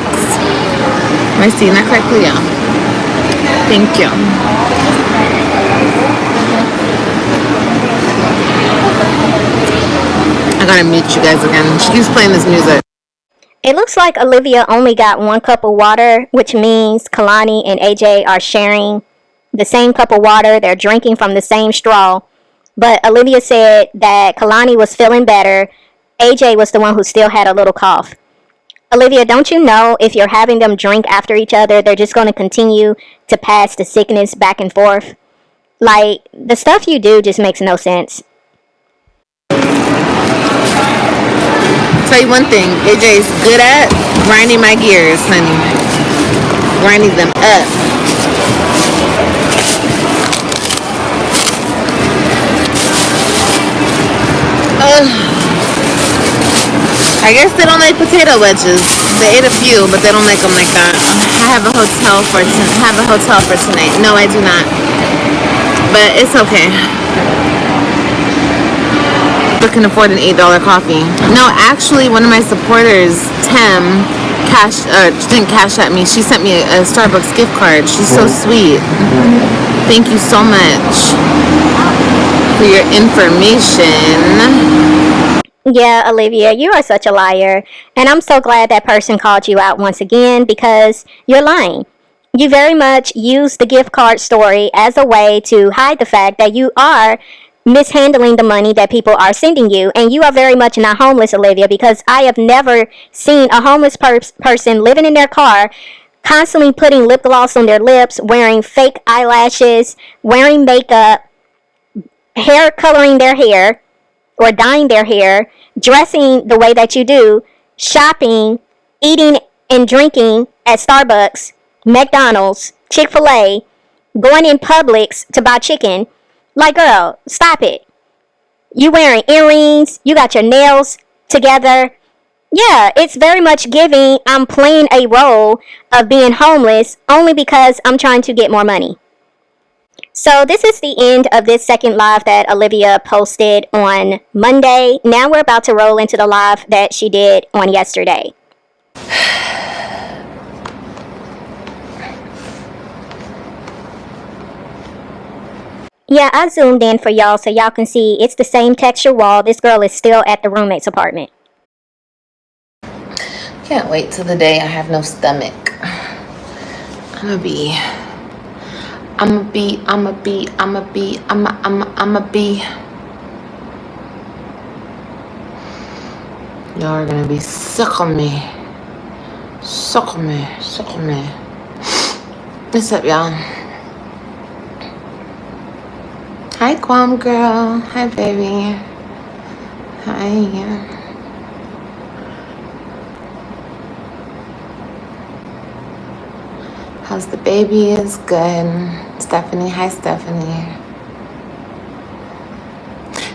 Am I seeing that correctly? Yeah. Thank you. I gotta mute you guys again. She keeps playing this music. It looks like Olivia only got 1 cup of water, which means Kalani and AJ are sharing the same cup of water. They're drinking from the same straw. But Olivia said that Kalani was feeling better. AJ was the one who still had a little cough. Olivia, don't you know if you're having them drink after each other, they're just going to continue to pass the sickness back and forth? Like, the stuff you do just makes no sense. Tell you one thing, AJ's good at grinding my gears, honey. Grinding them up. I guess they don't like potato wedges. They ate a few, but they don't like them like that. I have a hotel for tonight. No, I do not. But it's okay. can afford an $8 coffee. No, actually, one of my supporters, Tim, didn't cash at me. She sent me a Starbucks gift card. She's so sweet. Thank you so much for your information. Yeah, Olivia, you are such a liar. And I'm so glad that person called you out once again because you're lying. You very much use the gift card story as a way to hide the fact that you are mishandling the money that people are sending you. And you are very much not homeless, Olivia, because I have never seen a homeless person living in their car, constantly putting lip gloss on their lips, wearing fake eyelashes, wearing makeup, hair coloring their hair, or dyeing their hair, dressing the way that you do, shopping, eating and drinking at Starbucks, McDonald's, Chick-fil-A, going in Publix to buy chicken. Like, girl, stop it. You wearing earrings, you got your nails together. Yeah, it's very much giving I'm playing a role of being homeless only because I'm trying to get more money. So this is the end of this second live that Olivia posted on Monday. Now we're about to roll into the live that she did on yesterday. Yeah, I zoomed in for y'all so y'all can see it's the same texture wall. This girl is still at the roommate's apartment. Can't wait till the day I have no stomach. I'ma be. Y'all are gonna be sick of me. Sick of me. What's up, y'all? Hi, Guam girl. Hi, baby. Hi. How's the baby? Is good. Stephanie. Hi, Stephanie.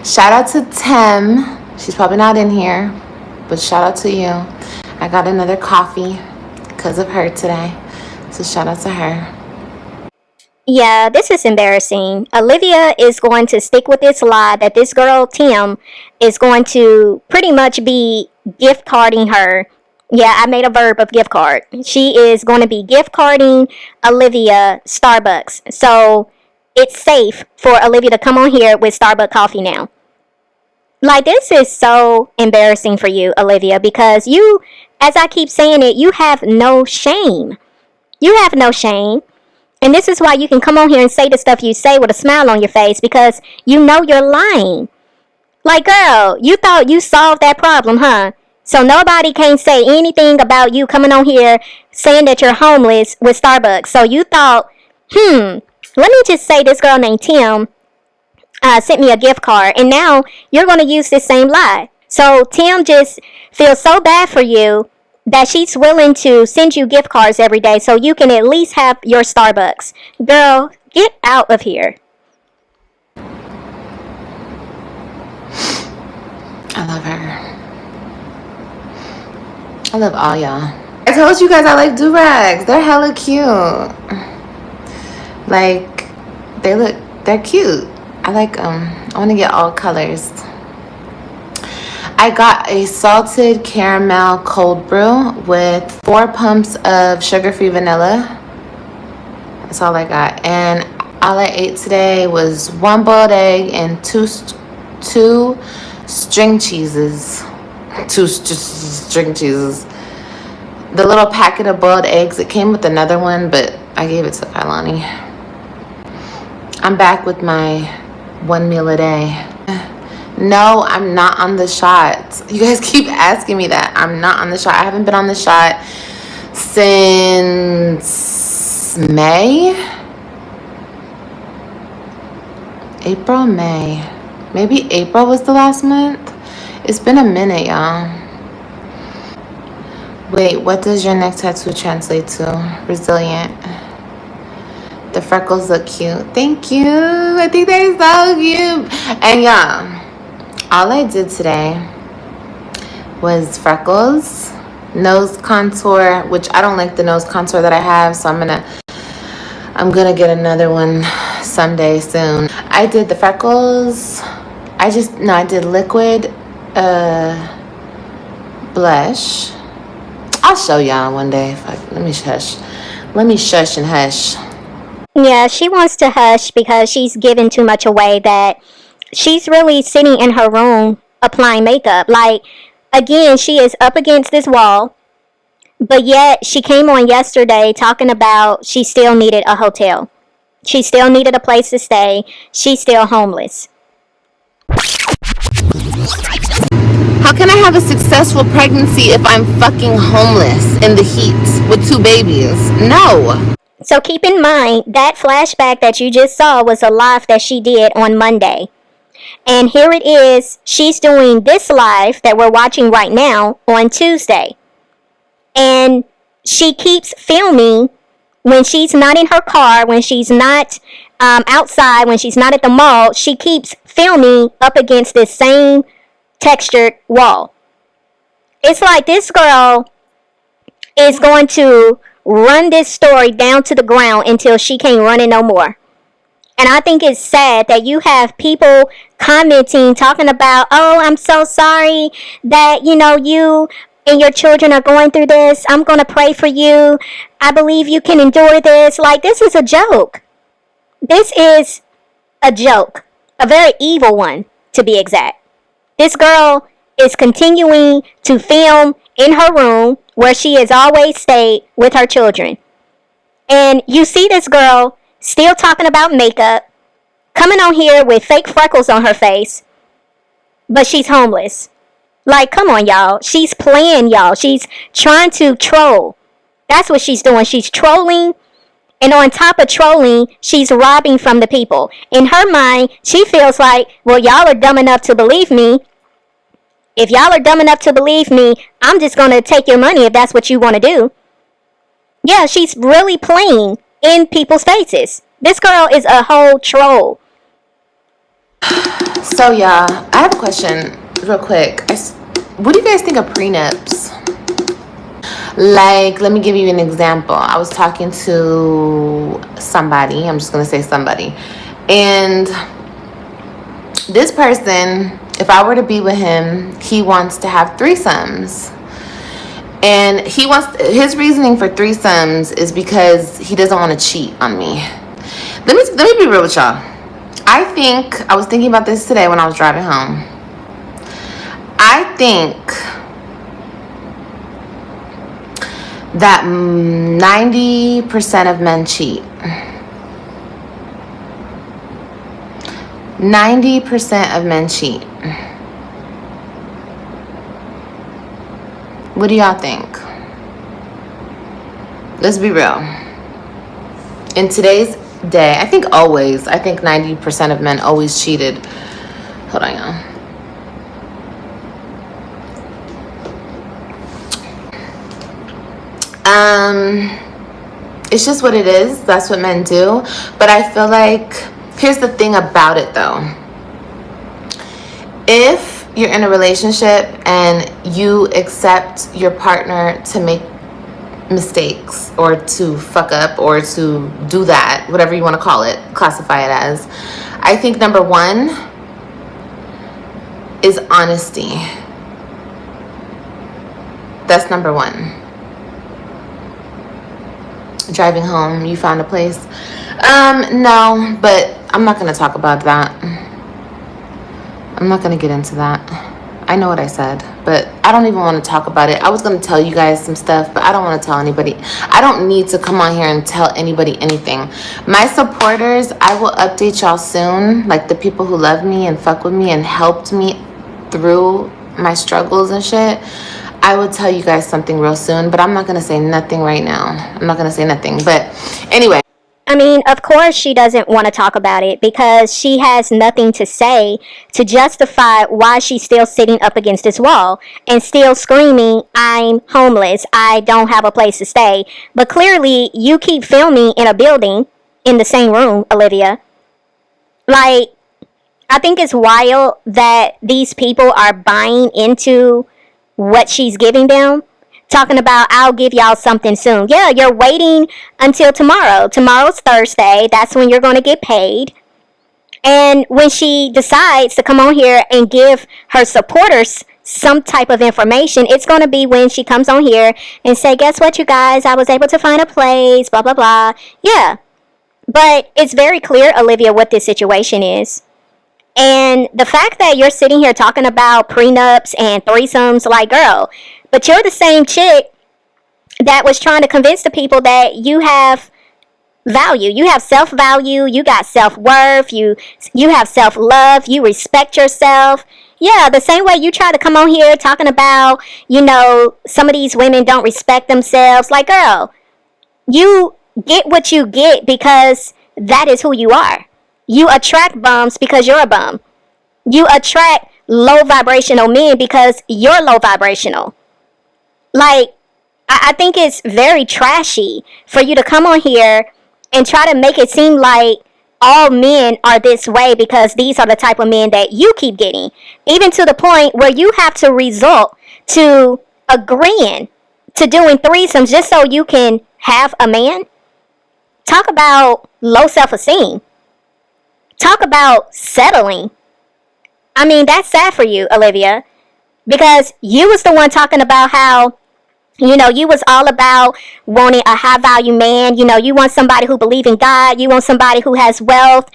Shout out to Tim. She's probably not in here, but shout out to you. I got another coffee because of her today. So shout out to her. Yeah, this is embarrassing. Olivia is going to stick with this lie that this girl, Tim, is going to pretty much be gift carding her. Yeah, I made a verb of gift card. She is going to be gift carding Olivia Starbucks. So it's safe for Olivia to come on here with Starbucks coffee now. Like, this is so embarrassing for you, Olivia, because you, as I keep saying it, you have no shame. You have no shame. And this is why you can come on here and say the stuff you say with a smile on your face, because you know you're lying. Like, girl, you thought you solved that problem, huh? So nobody can say anything about you coming on here saying that you're homeless with Starbucks. So you thought, let me just say this girl named Tim sent me a gift card. And now you're going to use this same lie. So Tim just feels so bad for you that she's willing to send you gift cards every day so you can at least have your Starbucks. Girl, get out of here. I love her. I love all y'all. I told you guys I like do-rags. They're hella cute. Like, they're cute. I like them. I want to get all colors. I got a salted caramel cold brew with 4 pumps of sugar-free vanilla. That's all I got. And all I ate today was 1 boiled egg and two string cheeses. 2 string cheeses. The little packet of boiled eggs, it came with another one, but I gave it to Kailani. I'm back with my 1 meal a day. No, I'm not on the shot. You guys keep asking me that. I'm not on the shot. I haven't been on the shot since May? April, May. Maybe April was the last month. It's been a minute, y'all. Wait, what does your next tattoo translate to? Resilient. The freckles look cute. Thank you. I think they're so cute. And y'all, all I did today was freckles, nose contour, which I don't like the nose contour that I have, so I'm gonna get another one someday soon. I did the freckles. I did liquid blush. I'll show y'all one day. Let me shush and hush. Yeah, she wants to hush because she's giving too much away that she's really sitting in her room applying makeup. Like, again, she is up against this wall, but yet she came on yesterday talking about she still needed a hotel. She still needed a place to stay. She's still homeless. How can I have a successful pregnancy if I'm fucking homeless in the heat with 2 babies? No. So keep in mind, that flashback that you just saw was a live that she did on Monday. And here it is, she's doing this live that we're watching right now on Tuesday. And she keeps filming when she's not in her car, when she's not outside, when she's not at the mall. She keeps filming up against this same textured wall. It's like this girl is going to run this story down to the ground until she can't run it no more. And I think it's sad that you have people commenting, talking about, oh, I'm so sorry that, you and your children are going through this. I'm going to pray for you. I believe you can endure this. Like, this is a joke. This is a joke. A very evil one, to be exact. This girl is continuing to film in her room where she has always stayed with her children. And you see this girl still talking about makeup, coming on here with fake freckles on her face, but she's homeless. Like, come on, y'all. She's playing, y'all. She's trying to troll. That's what she's doing. She's trolling, and on top of trolling, she's robbing from the people. In her mind, she feels like, well, y'all are dumb enough to believe me. If y'all are dumb enough to believe me, I'm just going to take your money if that's what you want to do. Yeah, she's really playing in people's faces. This girl is a whole troll. So, y'all, I have a question real quick. What do you guys think of prenups? Like, let me give you an example. I was talking to somebody. I'm just going to say somebody. And this person, if I were to be with him, he wants to have 3Somes. And his reasoning for 3Somes is because he doesn't want to cheat on me. Let me be real with y'all. I was thinking about this today when I was driving home. I think that 90% of men cheat. 90% of men cheat. What do y'all think? Let's be real. In today's day, I think 90% of men always cheated. Hold on, y'all. It's just what it is. That's what men do. But I feel like, here's the thing about it though. If you're in a relationship and you accept your partner to make mistakes or to fuck up or to do that, whatever you want to call it, classify it as, I think number one is honesty. That's number one. Driving home, you found a place? No, but I'm not going to talk about that. I'm not going to get into that. I know what I said, but I don't even want to talk about it. I was going to tell you guys some stuff, but I don't want to tell anybody. I don't need to come on here and tell anybody anything. My supporters, I will update y'all soon. Like the people who love me and fuck with me and helped me through my struggles and shit. I will tell you guys something real soon, but I'm not going to say nothing right now. I'm not going to say nothing, but anyway. I mean, of course she doesn't want to talk about it because she has nothing to say to justify why she's still sitting up against this wall and still screaming, I'm homeless, I don't have a place to stay. But clearly you keep filming in a building in the same room, Olivia. Like, I think it's wild that these people are buying into what she's giving them. Talking about, I'll give y'all something soon. Yeah, you're waiting until tomorrow. Tomorrow's Thursday. That's when you're going to get paid. And when she decides to come on here and give her supporters some type of information, it's going to be when she comes on here and say, guess what, you guys, I was able to find a place, blah, blah, blah. Yeah. But it's very clear, Olivia, what this situation is. And the fact that you're sitting here talking about prenups and threesomes, like, girl, but you're the same chick that was trying to convince the people that you have value. You have self-value. You got self-worth. You have self-love. You respect yourself. Yeah, the same way you try to come on here talking about, some of these women don't respect themselves. Like, girl, you get what you get because that is who you are. You attract bums because you're a bum. You attract low vibrational men because you're low vibrational. Like, I think it's very trashy for you to come on here and try to make it seem like all men are this way because these are the type of men that you keep getting. Even to the point where you have to resort to agreeing to doing threesomes just so you can have a man. Talk about low self-esteem. Talk about settling. I mean, that's sad for you, Olivia, because you was the one talking about how, you was all about wanting a high-value man. You want somebody who believes in God. You want somebody who has wealth,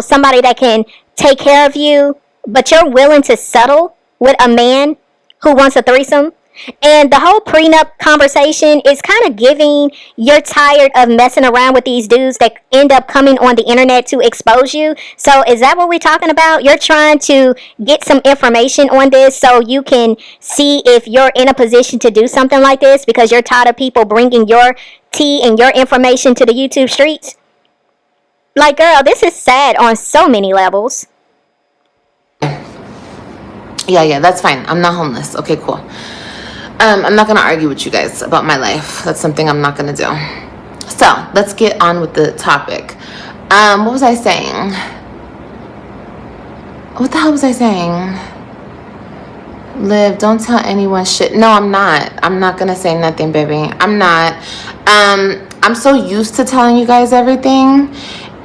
somebody that can take care of you. But you're willing to settle with a man who wants a threesome. And the whole prenup conversation is kind of giving you're tired of messing around with these dudes that end up coming on the internet to expose you. So is that what we're talking about? You're trying to get some information on this so you can see if you're in a position to do something like this because you're tired of people bringing your tea and your information to the YouTube streets? Like, girl, this is sad on so many levels. Yeah, that's fine. I'm not homeless. Okay, cool. I'm not going to argue with you guys about my life. That's something I'm not going to do. So, let's get on with the topic. What was I saying? What the hell was I saying? Liv, don't tell anyone shit. No, I'm not. I'm not going to say nothing, baby. I'm not. I'm so used to telling you guys everything.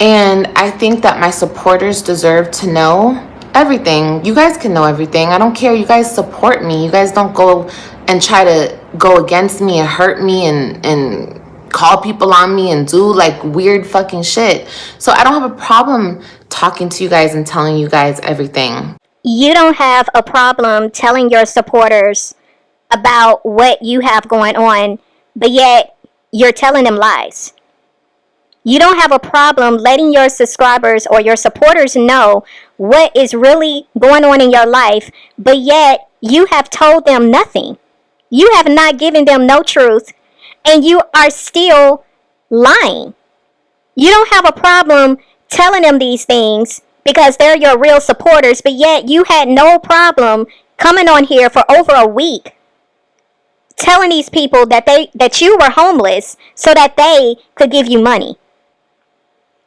And I think that my supporters deserve to know everything. You guys can know everything. I don't care. You guys support me. You guys don't go and try to go against me and hurt me and call people on me and do like weird fucking shit. So I don't have a problem talking to you guys and telling you guys everything. You don't have a problem telling your supporters about what you have going on, but yet you're telling them lies. You don't have a problem letting your subscribers or your supporters know what is really going on in your life, but yet you have told them nothing. You have not given them no truth, and you are still lying. You don't have a problem telling them these things because they're your real supporters, but yet you had no problem coming on here for over a week telling these people that you were homeless so that they could give you money.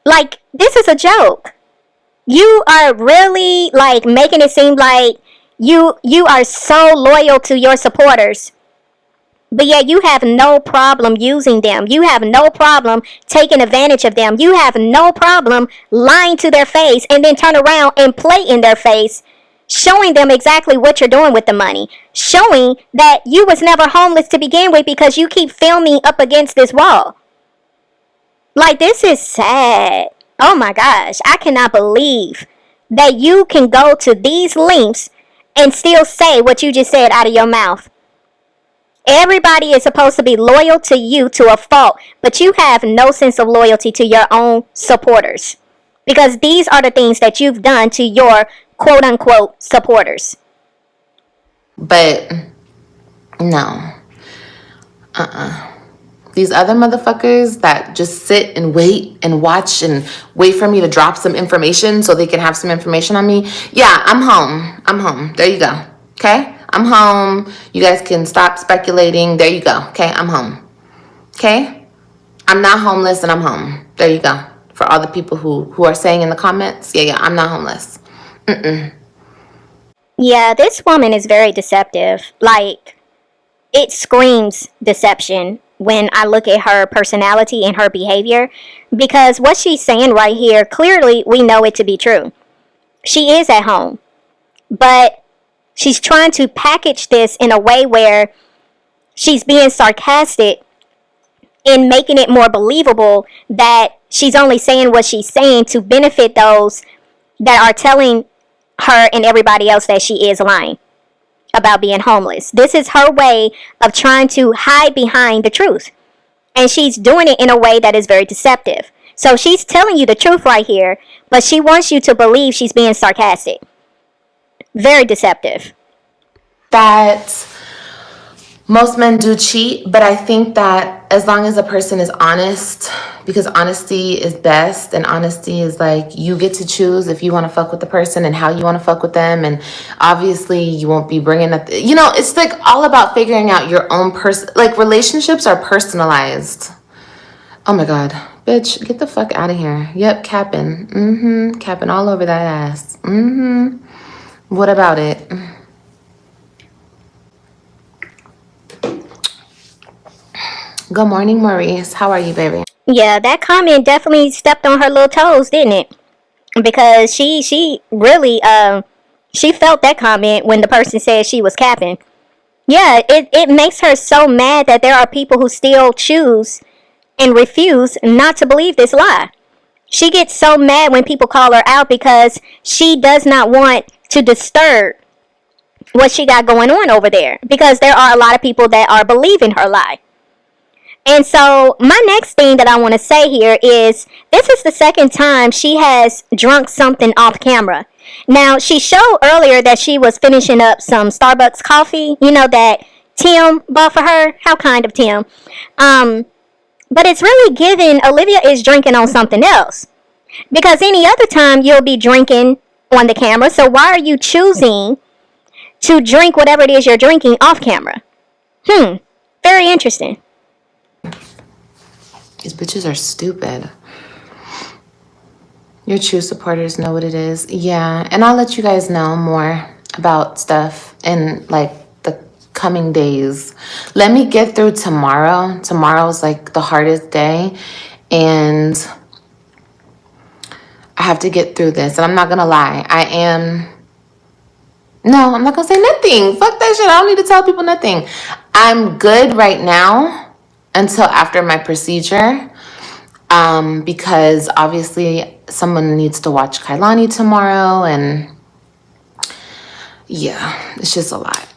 Like, this is a joke. You are really like making it seem like you are so loyal to your supporters, but yet you have no problem using them. You have no problem taking advantage of them. You have no problem lying to their face and then turn around and play in their face, showing them exactly what you're doing with the money, showing that you was never homeless to begin with because you keep filming up against this wall. Like, this is sad. Oh my gosh, I cannot believe that you can go to these lengths and still say what you just said out of your mouth. Everybody is supposed to be loyal to you to a fault, but you have no sense of loyalty to your own supporters because these are the things that you've done to your quote-unquote supporters. But no. These other motherfuckers that just sit and wait and watch and wait for me to drop some information so they can have some information on me. Yeah, I'm home. I'm home. There you go. Okay? I'm home. You guys can stop speculating. There you go. Okay? I'm home. Okay? I'm not homeless and I'm home. There you go. For all the people who are saying in the comments, yeah, I'm not homeless. Yeah, this woman is very deceptive. Like, it screams deception. when I look at her personality and her behavior, because what she's saying right here, clearly we know it to be true. She is at home, but she's trying to package this in a way where she's being sarcastic and making it more believable that she's only saying what she's saying to benefit those that are telling her and everybody else that she is lying about being homeless. This is her way of trying to hide behind the truth. And she's doing it in a way that is very deceptive. So she's telling you the truth right here, but she wants you to believe she's being sarcastic. Very deceptive. That most men do cheat, but I think that as long as a person is honest, because honesty is best, and honesty is like you get to choose if you want to fuck with the person and how you want to fuck with them, and obviously you won't be bringing up, it's like all about figuring out your own person. Like relationships are personalized. Oh my God, bitch, get the fuck out of here. Yep, capping. Capping all over that ass. What about it? Good morning, Maurice. How are you, baby? Yeah, that comment definitely stepped on her little toes, didn't it? Because she really she felt that comment when the person said she was capping. Yeah, it makes her so mad that there are people who still choose and refuse not to believe this lie. She gets so mad when people call her out because she does not want to disturb what she got going on over there, because there are a lot of people that are believing her lie. And so my next thing that I want to say here is this is the second time she has drunk something off camera. Now, she showed earlier that she was finishing up some Starbucks coffee, that Tim bought for her. How kind of Tim. But it's really given Olivia is drinking on something else. Because any other time you'll be drinking on the camera. So why are you choosing to drink whatever it is you're drinking off camera? Very interesting. These bitches are stupid. Your true supporters know what it is. Yeah, and I'll let you guys know more about stuff in like the coming days. Let me get through tomorrow. Tomorrow's like the hardest day, and I have to get through this. And I'm not gonna lie, I'm not gonna say nothing. Fuck that shit. I don't need to tell people nothing. I'm good right now until after my procedure, because obviously someone needs to watch Kailani tomorrow, and yeah, it's just a lot.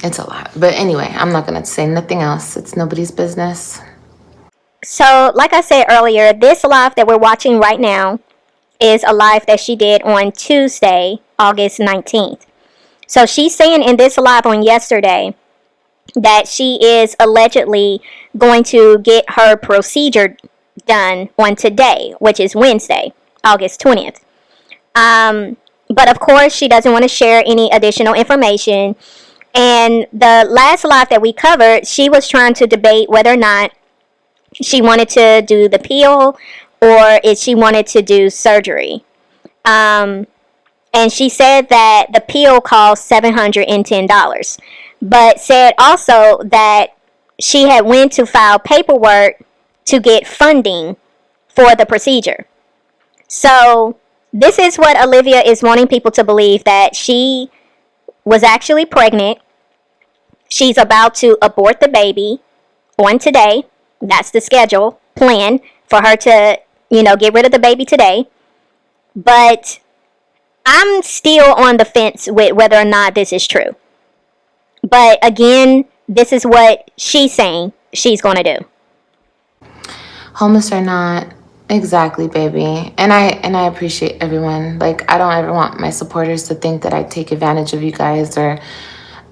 It's a lot. But anyway, I'm not gonna say nothing else. It's nobody's business. So, like I said earlier, this live that we're watching right now is a live that she did on Tuesday, August 19th. So she's saying in this live on yesterday that she is allegedly going to get her procedure done on today, which is Wednesday, August 20th. But of course, she doesn't want to share any additional information. And the last live that we covered, she was trying to debate whether or not she wanted to do the peel or if she wanted to do surgery. And she said that the peel cost $710. But said also that she had went to file paperwork to get funding for the procedure. So this is what Olivia is wanting people to believe, that she was actually pregnant. She's about to abort the baby on today. That's the schedule plan for her to, get rid of the baby today. But I'm still on the fence with whether or not this is true. But again, this is what she's saying she's going to do. Homeless or not, exactly, baby. And I appreciate everyone. Like, I don't ever want my supporters to think that I take advantage of you guys, or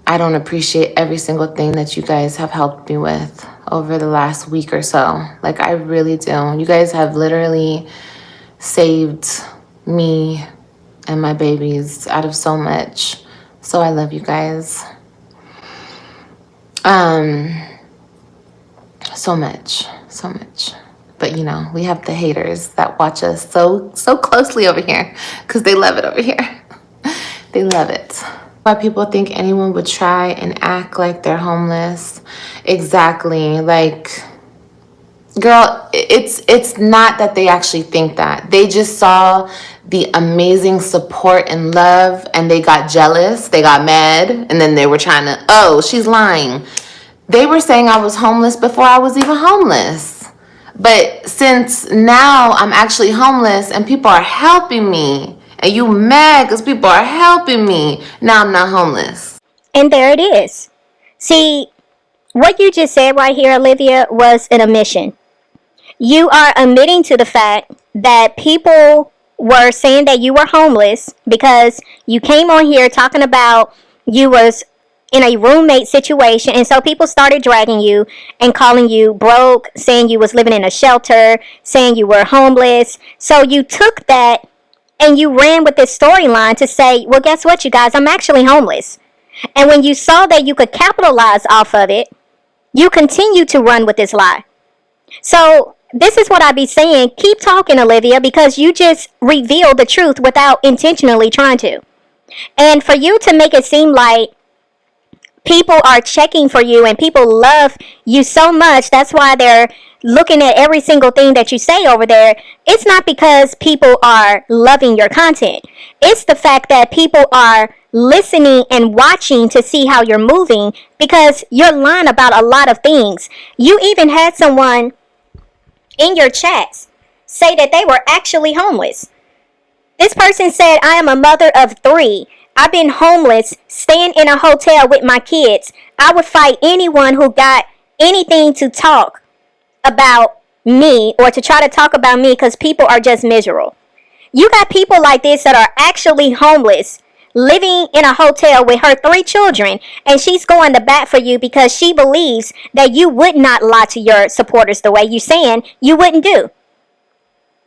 I don't appreciate every single thing that you guys have helped me with over the last week or so. Like, I really do. You guys have literally saved me and my babies out of so much. So I love you guys. So much. But we have the haters that watch us so closely over here because they love it over here. They love it. Why people think anyone would try and act like they're homeless. Exactly. Like, girl, it's not that they actually think that. They just saw the amazing support and love and they got jealous, they got mad, and then they were trying to, oh, she's lying. They were saying I was homeless before I was even homeless. But since now I'm actually homeless and people are helping me, and you mad because people are helping me, now I'm not homeless. And there it is. See, what you just said right here, Olivia, was an admission. You are admitting to the fact that people were saying that you were homeless because you came on here talking about you was in a roommate situation, and so people started dragging you and calling you broke, saying you was living in a shelter, saying you were homeless. So you took that and you ran with this storyline to say, well, guess what, you guys, I'm actually homeless. And when you saw that you could capitalize off of it, you continue to run with this lie. So this is what I be saying. Keep talking, Olivia, because you just revealed the truth without intentionally trying to. And for you to make it seem like people are checking for you and people love you so much, that's why they're looking at every single thing that you say over there. It's not because people are loving your content. It's the fact that people are listening and watching to see how you're moving, because you're lying about a lot of things. You even had someone in your chats say that they were actually homeless. This person said, I am a mother of 3. I've been homeless, staying in a hotel with my kids. I would fight anyone who got anything to talk about me or to try to talk about me because people are just miserable. You got people like this that are actually homeless, living in a hotel with her 3 children, and she's going to bat for you because she believes that you would not lie to your supporters the way you're saying you wouldn't do.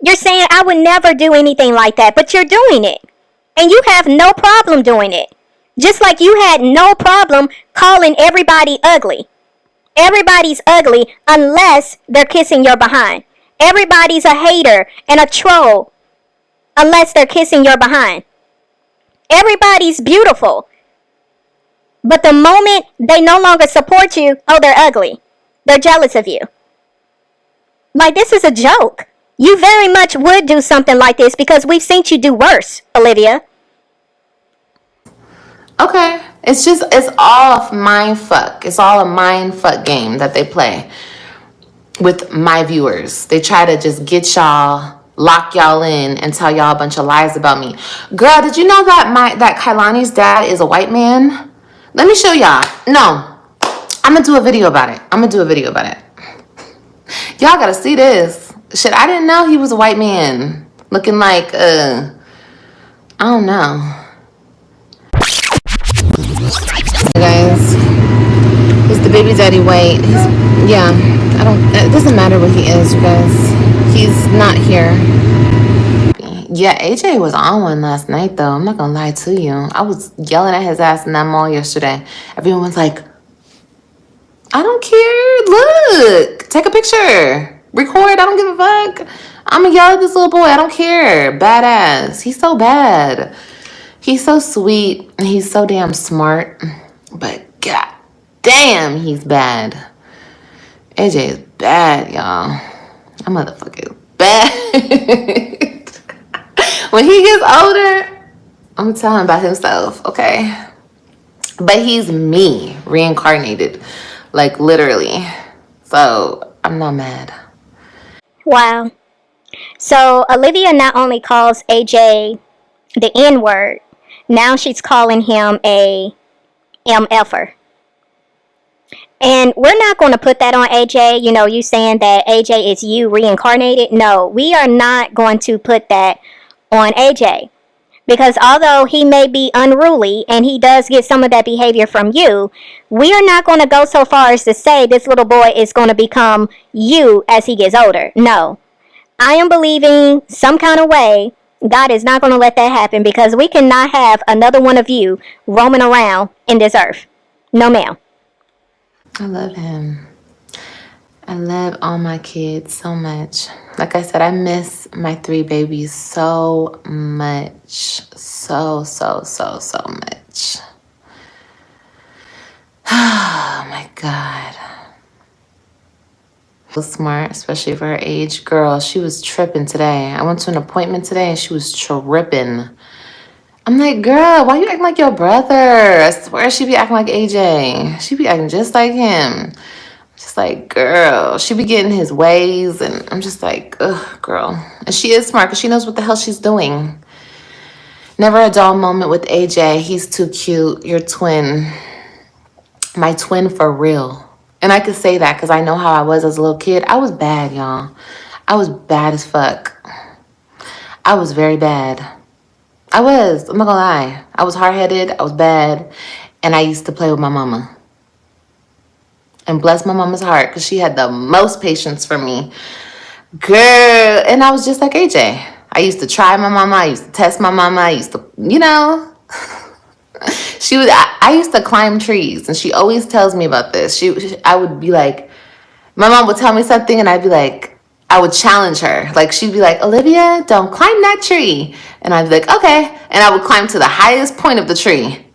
You're saying I would never do anything like that, but you're doing it. And you have no problem doing it. Just like you had no problem calling everybody ugly. Everybody's ugly unless they're kissing your behind. Everybody's a hater and a troll unless they're kissing your behind. Everybody's beautiful. But the moment they no longer support you, oh, they're ugly. They're jealous of you. Like, this is a joke. You very much would do something like this because we've seen you do worse, Olivia. Okay. It's all mind fuck. It's all a mind fuck game that they play with my viewers. They try to just get y'all, lock y'all in, and tell y'all a bunch of lies about me. Girl, did you know that Kailani's dad is a white man? Let me show y'all. No. I'm gonna do a video about it. Y'all gotta see this. Shit, I didn't know he was a white man. Looking like, I don't know. Hey guys, is the baby daddy white? It doesn't matter what he is, you guys. He's not here. Yeah, AJ was on one last night, though. I'm not gonna lie to you. I was yelling at his ass in that mall yesterday. Everyone was like, I don't care. Look, take a picture. Record. I don't give a fuck. I'm gonna yell at this little boy. I don't care. Badass. He's so bad. He's so sweet. And he's so damn smart. But god damn, he's bad. AJ is bad, y'all. That motherfucker is bad. When he gets older, I'm gonna tell him about himself, okay? But he's me, reincarnated. Like, literally. So, I'm not mad. Wow. So, Olivia not only calls AJ the N-word, now she's calling him a MFer. And we're not going to put that on AJ. You know, you saying that AJ is you reincarnated. No, we are not going to put that on AJ. Because although he may be unruly and he does get some of that behavior from you, we are not going to go so far as to say this little boy is going to become you as he gets older. No. I am believing some kind of way God is not going to let that happen, because we cannot have another one of you roaming around in this earth. No, ma'am. I love him. I love all my kids so much. Like I said, I miss my 3 babies so much. So much. Oh my God. So smart, especially for her age. Girl, she was tripping today. I went to an appointment today and she was tripping. I'm like, girl, why you acting like your brother? I swear she be acting like AJ. She be acting just like him. Just like, girl, she be getting his ways. And I'm just like, ugh, girl. And she is smart because she knows what the hell she's doing. Never a dull moment with AJ. He's too cute. Your twin. My twin for real. And I could say that because I know how I was as a little kid. I was bad, y'all. I was bad as fuck. I was very bad. I was. I'm not gonna lie. I was hard-headed. I was bad. And I used to play with my mama. And bless my mama's heart because she had the most patience for me. Girl. And I was just like AJ. I used to try my mama. I used to test my mama. I used to, you know. I used to climb trees. And she always tells me about this. I would be like, my mom would tell me something and I'd be like, I would challenge her. Like, she'd be like, Olivia, don't climb that tree. And I'd be like, okay. And I would climb to the highest point of the tree.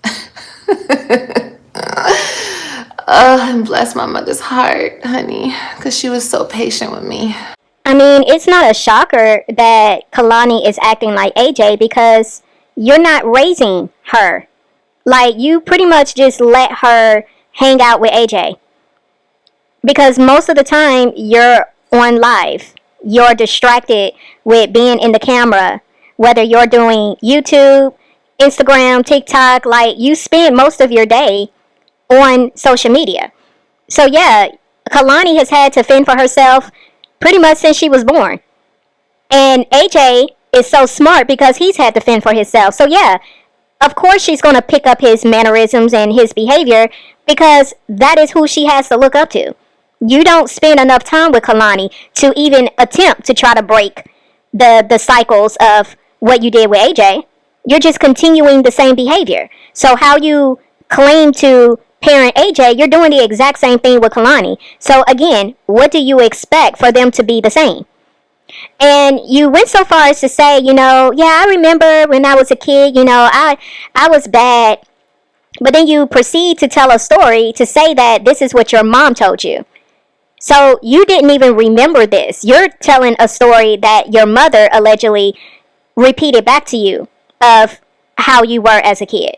And bless my mother's heart, honey, because she was so patient with me. I mean, it's not a shocker that Kalani is acting like AJ because you're not raising her. Like, you pretty much just let her hang out with AJ. Because most of the time, you're on live. You're distracted with being in the camera. Whether you're doing YouTube, Instagram, TikTok, like, you spend most of your day on social media. So yeah, Kalani has had to fend for herself pretty much since she was born. And AJ is so smart because he's had to fend for himself. So yeah, of course she's going to pick up his mannerisms and his behavior because that is who she has to look up to. You don't spend enough time with Kalani to even attempt to try to break the cycles of what you did with AJ. You're just continuing the same behavior. So how you claim to parent AJ, you're doing the exact same thing with Kalani. So again, what do you expect for them to be the same? And you went so far as to say, yeah, I remember when I was a kid, I was bad. But then you proceed to tell a story to say that this is what your mom told you. So you didn't even remember this. You're telling a story that your mother allegedly repeated back to you of how you were as a kid.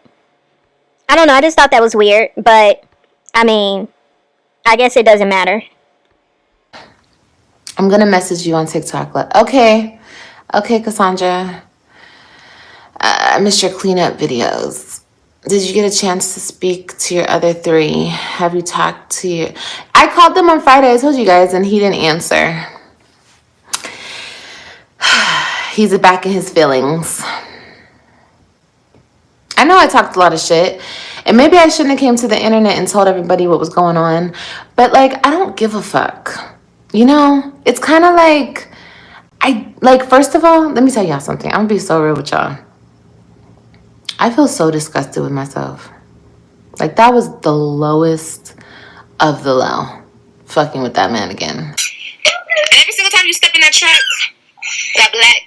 I don't know. I just thought that was weird. But, I mean, I guess it doesn't matter. I'm going to message you on TikTok. Okay, Cassandra. I missed your cleanup videos. Did you get a chance to speak to your other three? Have you talked to your... I called them on Friday, I told you guys, and he didn't answer. He's back in his feelings. I know I talked a lot of shit, and maybe I shouldn't have came to the internet and told everybody what was going on, but, like, I don't give a fuck. It's kind of like, first of all, let me tell y'all something. I'm gonna be so real with y'all. I feel so disgusted with myself. Like, that was the lowest of the low. Fucking with that man again. And every single time you step in that truck, that black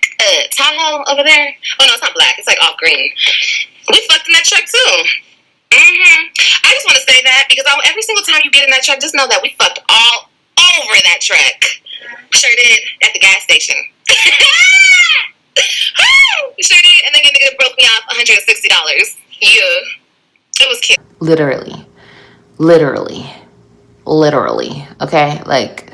Tahoe over there. Oh, no, it's not black. It's like off green. We fucked in that truck, too. I just want to say that because every single time you get in that truck, just know that we fucked all over that truck. Sure did. At the gas station. Sure did. And then your nigga broke me off $160. Yeah. It was cute. Literally. Okay? Like,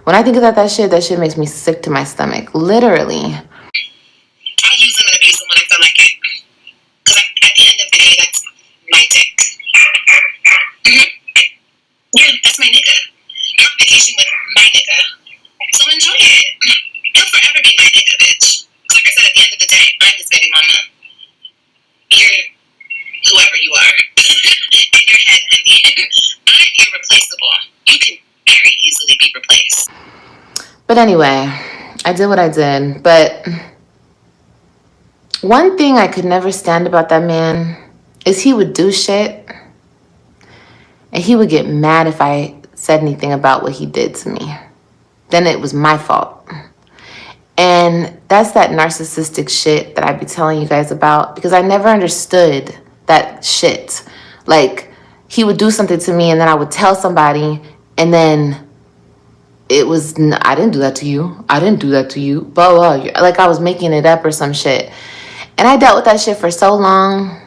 when I think about that shit makes me sick to my stomach. Literally. I'll use them and abuse them when I feel like it. Because at the end of the day, that's my dick. Yeah, that's my nigga. You're on vacation with my nigga. So enjoy it. He'll forever be my nigga, bitch. Like I said, at the end of the day, I'm his baby mama. You're whoever you are. In your head, honey. I'm irreplaceable. You can very easily be replaced. But anyway, I did what I did. But one thing I could never stand about that man is he would do shit and he would get mad if I said anything about what he did to me. Then it was my fault. And that's that narcissistic shit that I be telling you guys about because I never understood that shit. Like, he would do something to me and then I would tell somebody and then it was, I didn't do that to you. I didn't do that to you. Blah, blah. Like I was making it up or some shit. And I dealt with that shit for so long.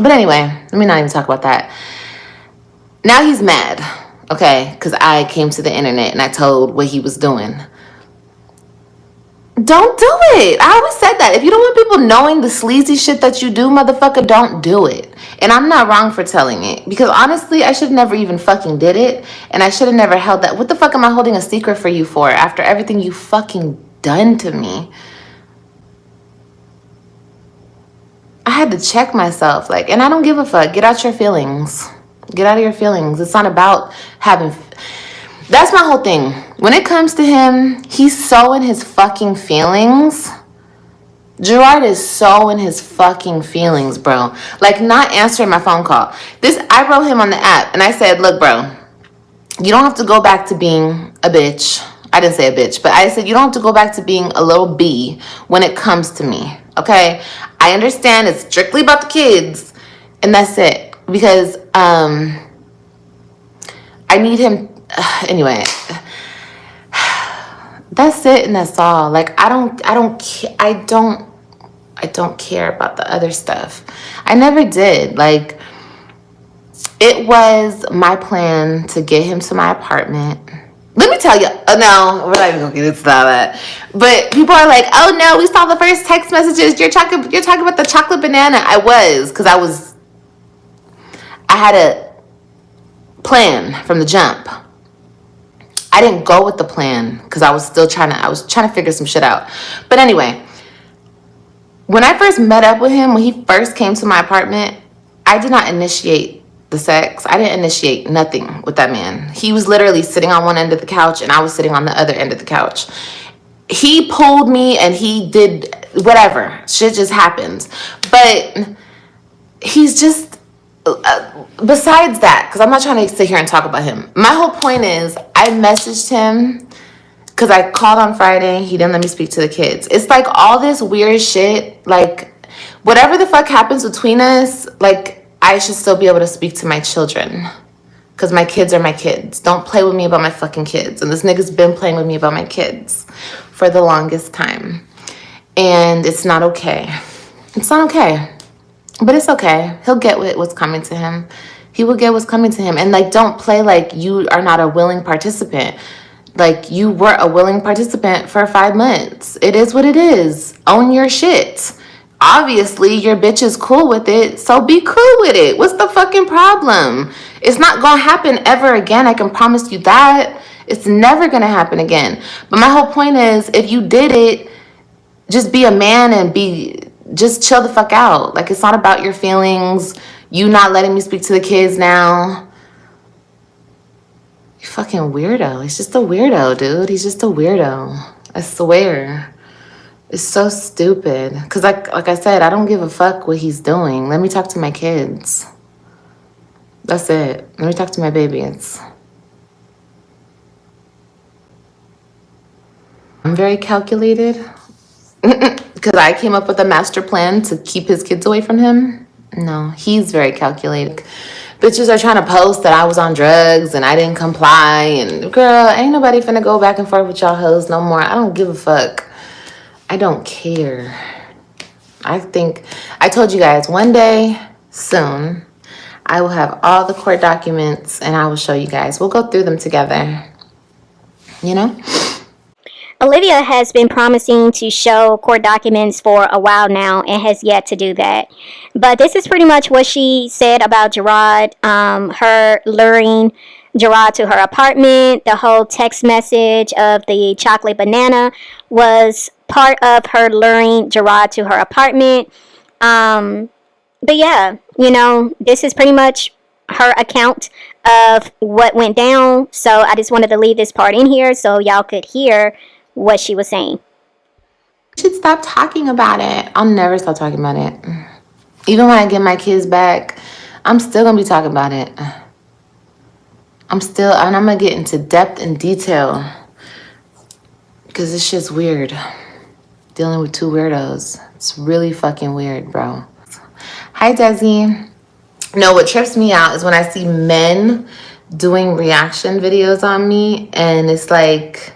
But anyway, let me not even talk about that. Now he's mad, okay? Because I came to the internet and I told what he was doing. Don't do it. I always said that. If you don't want people knowing the sleazy shit that you do, motherfucker, don't do it. And I'm not wrong for telling it. Because honestly, I should have never even fucking did it. And I should have never held that. What the fuck am I holding a secret for you for after everything you fucking done to me? I had to check myself. Like, and I don't give a fuck. Get out your feelings. Get out of your feelings. It's not about having... That's my whole thing. When it comes to him, he's so in his fucking feelings. Jerrod is so in his fucking feelings, bro. Like, not answering my phone call. I wrote him on the app, and I said, look, bro, you don't have to go back to being a bitch. I didn't say a bitch, but I said you don't have to go back to being a little B when it comes to me, okay? I understand it's strictly about the kids, and that's it. Because I need him... Anyway, that's it and that's all. Like I don't care about the other stuff. I never did. Like it was my plan to get him to my apartment. Let me tell you, no, we're not even gonna get into that. But people are like, oh no, we saw the first text messages. You're talking about the chocolate banana. I was, because I had a plan from the jump. I didn't go with the plan because I was trying to figure some shit out. But anyway, when I first met up with him, when he first came to my apartment, I did not initiate the sex. I didn't initiate nothing with that man. He was literally sitting on one end of the couch and I was sitting on the other end of the couch. He pulled me and he did whatever. Shit just happens. But he's just... besides that, because I'm not trying to sit here and talk about him. My whole point is I messaged him because I called on Friday. He didn't let me speak to the kids. It's like all this weird shit. Like whatever the fuck happens between us, like I should still be able to speak to my children because my kids are my kids. Don't play with me about my fucking kids. And this nigga's been playing with me about my kids for the longest time. And it's not okay. It's not okay. But it's okay. He'll get what's coming to him. He will get what's coming to him. And, like, don't play like you are not a willing participant. Like, you were a willing participant for 5 months. It is what it is. Own your shit. Obviously, your bitch is cool with it, so be cool with it. What's the fucking problem? It's not gonna happen ever again. I can promise you that. It's never gonna happen again. But my whole point is, if you did it, just be a man and just chill the fuck out. Like, it's not about your feelings. You not letting me speak to the kids now. You fucking weirdo. He's just a weirdo, dude. He's just a weirdo. I swear. It's so stupid. Because like I said, I don't give a fuck what he's doing. Let me talk to my kids. That's it. Let me talk to my babies. I'm very calculated. Because I came up with a master plan to keep his kids away from him. No, he's very calculated. Bitches are trying to post that I was on drugs and I didn't comply. And girl, ain't nobody finna go back and forth with y'all hoes no more. I don't give a fuck. I don't care. I told you guys one day soon, I will have all the court documents and I will show you guys. We'll go through them together. You know? Olivia has been promising to show court documents for a while now and has yet to do that. But this is pretty much what she said about Jerrod, her luring Jerrod to her apartment. The whole text message of the chocolate banana was part of her luring Jerrod to her apartment. But yeah, you know, this is pretty much her account of what went down. So I just wanted to leave this part in here so y'all could hear what she was saying. You should stop talking about it. I'll never stop talking about it. Even when I get my kids back, I'm still gonna be talking about it. I'm gonna get into depth and detail because this shit's weird. Dealing with two weirdos. It's really fucking weird, bro. Hi, Desi. No, what trips me out is when I see men doing reaction videos on me, and it's like,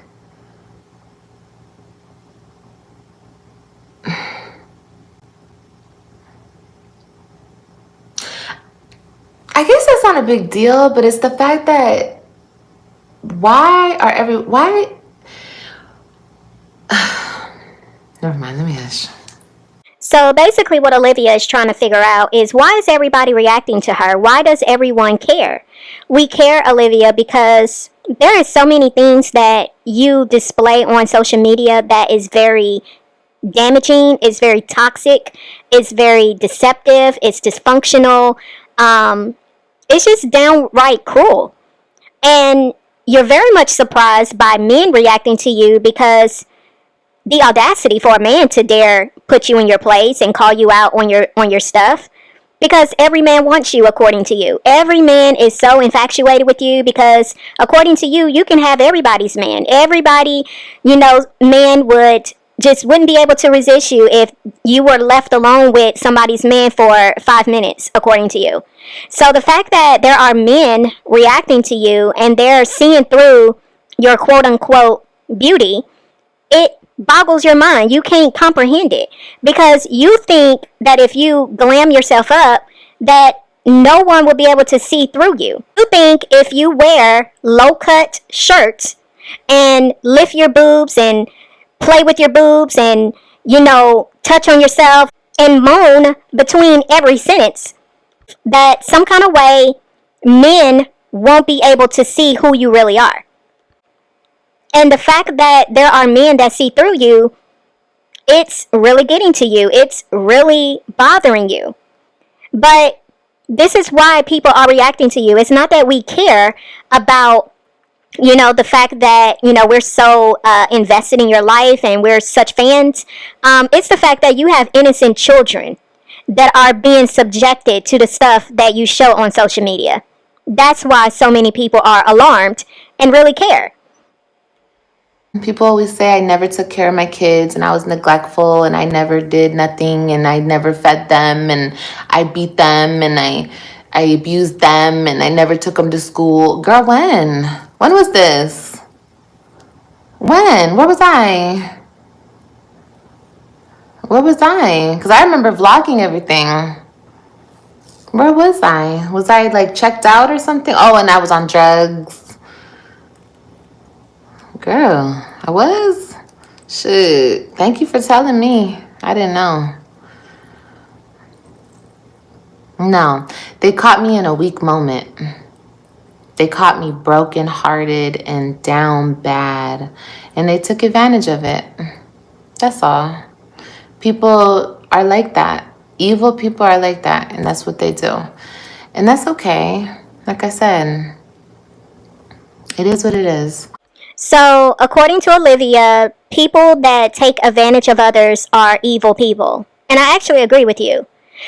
I guess that's not a big deal, but it's the fact that why never mind, let me ask. So basically what Olivia is trying to figure out is, why is everybody reacting to her? Why does everyone care? We care, Olivia, because there is so many things that you display on social media that is very damaging, it's very toxic, it's very deceptive, it's dysfunctional, it's just downright cruel. And you're very much surprised by men reacting to you, because the audacity for a man to dare put you in your place and call you out on your stuff, because every man wants you, according to you. Every man is so infatuated with you because, according to you, you can have everybody's man. Everybody, man wouldn't be able to resist you if you were left alone with somebody's man for 5 minutes, according to you. So the fact that there are men reacting to you and they're seeing through your quote-unquote beauty, it boggles your mind. You can't comprehend it, because you think that if you glam yourself up, that no one will be able to see through you. You think if you wear low-cut shirts and lift your boobs and play with your boobs and, touch on yourself and moan between every sentence, that some kind of way men won't be able to see who you really are. And the fact that there are men that see through you, it's really getting to you. It's really bothering you. But this is why people are reacting to you. It's not that we care about, the fact that, we're so invested in your life and we're such fans. It's the fact that you have innocent children that are being subjected to the stuff that you show on social media. That's why so many people are alarmed and really care. People always say I never took care of my kids and I was neglectful and I never did nothing and I never fed them and I beat them and I abused them and I never took them to school. Girl, when? When was this? When? Where was I? Where was I? Because I remember vlogging everything. Where was I? Was I like checked out or something? Oh, and I was on drugs. Girl, I was? Shit. Thank you for telling me. I didn't know. No, they caught me in a weak moment. They caught me broken-hearted and down bad, and they took advantage of it. That's all. People are like that. Evil people are like that, and that's what they do. And that's okay. Like I said, it is what it is. So, according to Olivia, people that take advantage of others are evil people. And I actually agree with you.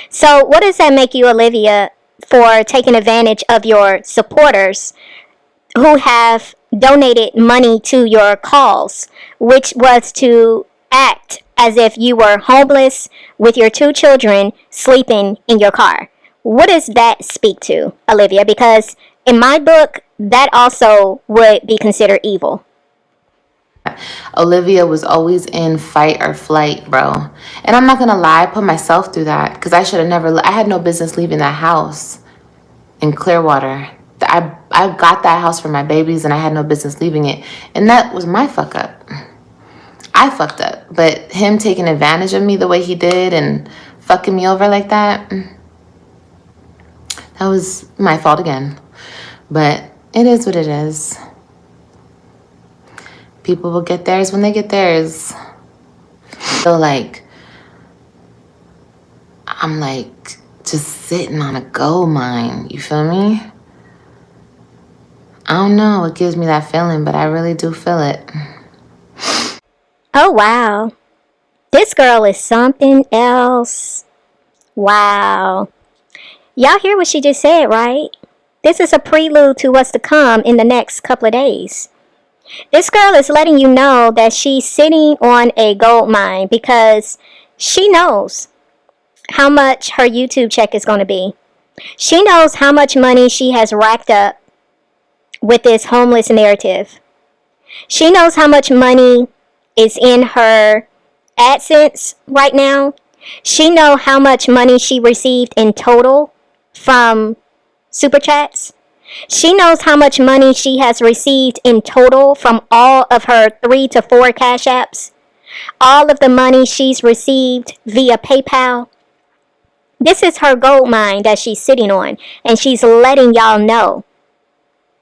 So, what does that make you, Olivia, for taking advantage of your supporters who have donated money to your cause, which was to act as if you were homeless with your 2 children sleeping in your car? What does that speak to, Olivia? Because in my book, that also would be considered evil. Olivia was always in fight or flight, bro. And I'm not gonna lie, I put myself through that because I had no business leaving that house in Clearwater. I got that house for my babies and I had no business leaving it. And that was my fuck up. I fucked up. But him taking advantage of me the way he did and fucking me over like that, that was my fault again. But it is what it is. People will get theirs when they get theirs. So I'm just sitting on a gold mine. You feel me? I don't know what gives me that feeling, but I really do feel it. Oh, wow. This girl is something else. Wow. Y'all hear what she just said, right? This is a prelude to what's to come in the next couple of days. This girl is letting you know that she's sitting on a gold mine because she knows how much her YouTube check is going to be. She knows how much money she has racked up with this homeless narrative. She knows how much money is in her AdSense right now. She knows how much money she received in total from Super Chats. She knows how much money she has received in total from all of her 3 to 4 Cash Apps. All of the money she's received via PayPal. This is her gold mine that she's sitting on, and she's letting y'all know.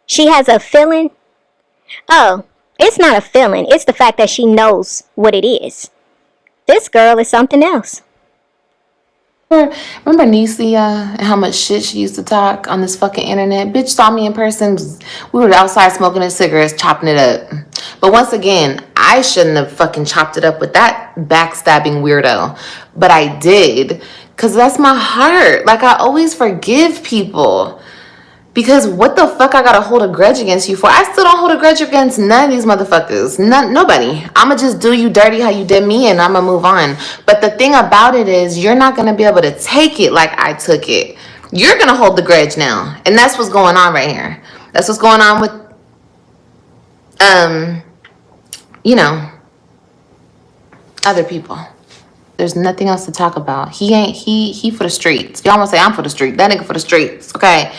She has a feeling. Oh, it's not a feeling. It's the fact that she knows what it is. This girl is something else. Remember Nicia and how much shit she used to talk on this fucking internet? Bitch saw me in person. We were outside smoking cigarettes, chopping it up. But once again, I shouldn't have fucking chopped it up with that backstabbing weirdo. But I did. Because that's my heart. Like, I always forgive people. Because what the fuck I gotta hold a grudge against you for? I still don't hold a grudge against none of these motherfuckers. Nobody. I'ma just do you dirty how you did me and I'ma move on. But the thing about it is you're not gonna be able to take it like I took it. You're gonna hold the grudge now. And that's what's going on right here. That's what's going on with, other people. There's nothing else to talk about. He for the streets. Y'all wanna say I'm for the street. That nigga for the streets, okay?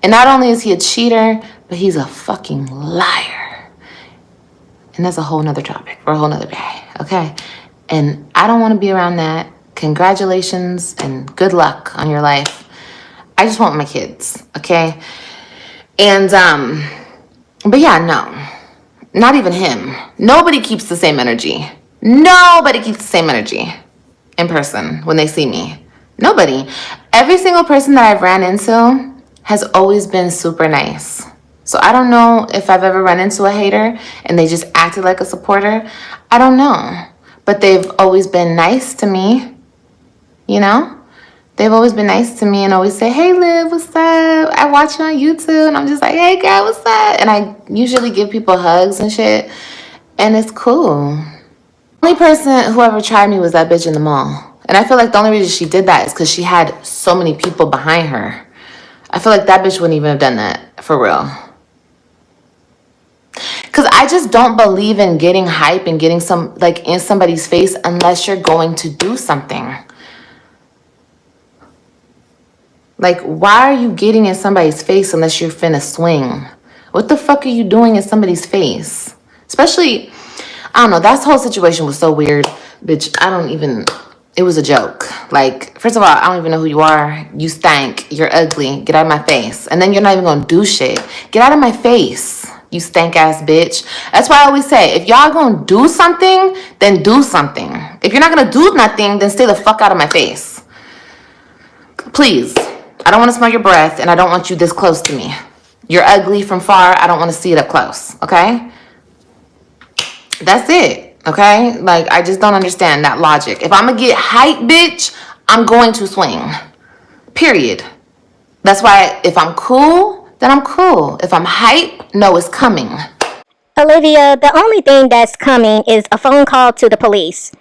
And not only is he a cheater, but he's a fucking liar. And that's a whole nother topic for a whole nother day, okay? And I don't want to be around that. Congratulations and good luck on your life. I just want my kids, okay? And, but yeah, no. Not even him. Nobody keeps the same energy. Nobody keeps the same energy in person when they see me. Nobody. Every single person that I've ran into has always been super nice. So I don't know if I've ever run into a hater and they just acted like a supporter. I don't know. But they've always been nice to me, you know? They've always been nice to me and always say, hey, Liv, what's up? I watch you on YouTube. And I'm just like, hey, girl, what's up? And I usually give people hugs and shit. And it's cool. The only person who ever tried me was that bitch in the mall. And I feel like the only reason she did that is because she had so many people behind her. I feel like that bitch wouldn't even have done that, for real. Because I just don't believe in getting hype and getting in somebody's face unless you're going to do something. Like, why are you getting in somebody's face unless you're finna swing? What the fuck are you doing in somebody's face? Especially, I don't know, that whole situation was so weird. Bitch, it was a joke. Like, first of all, I don't even know who you are. You stank. You're ugly. Get out of my face. And then you're not even gonna do shit. Get out of my face, you stank ass bitch. That's why I always say, if y'all gonna do something, then do something. If you're not gonna do nothing, then stay the fuck out of my face. Please. I don't want to smell your breath and I don't want you this close to me. You're ugly from far. I don't want to see it up close. Okay? That's it. Okay? Like, I just don't understand that logic. If I'm gonna get hype, bitch, I'm going to swing. Period. That's why if I'm cool, then I'm cool. If I'm hype, no, it's coming. Olivia, the only thing that's coming is a phone call to the police.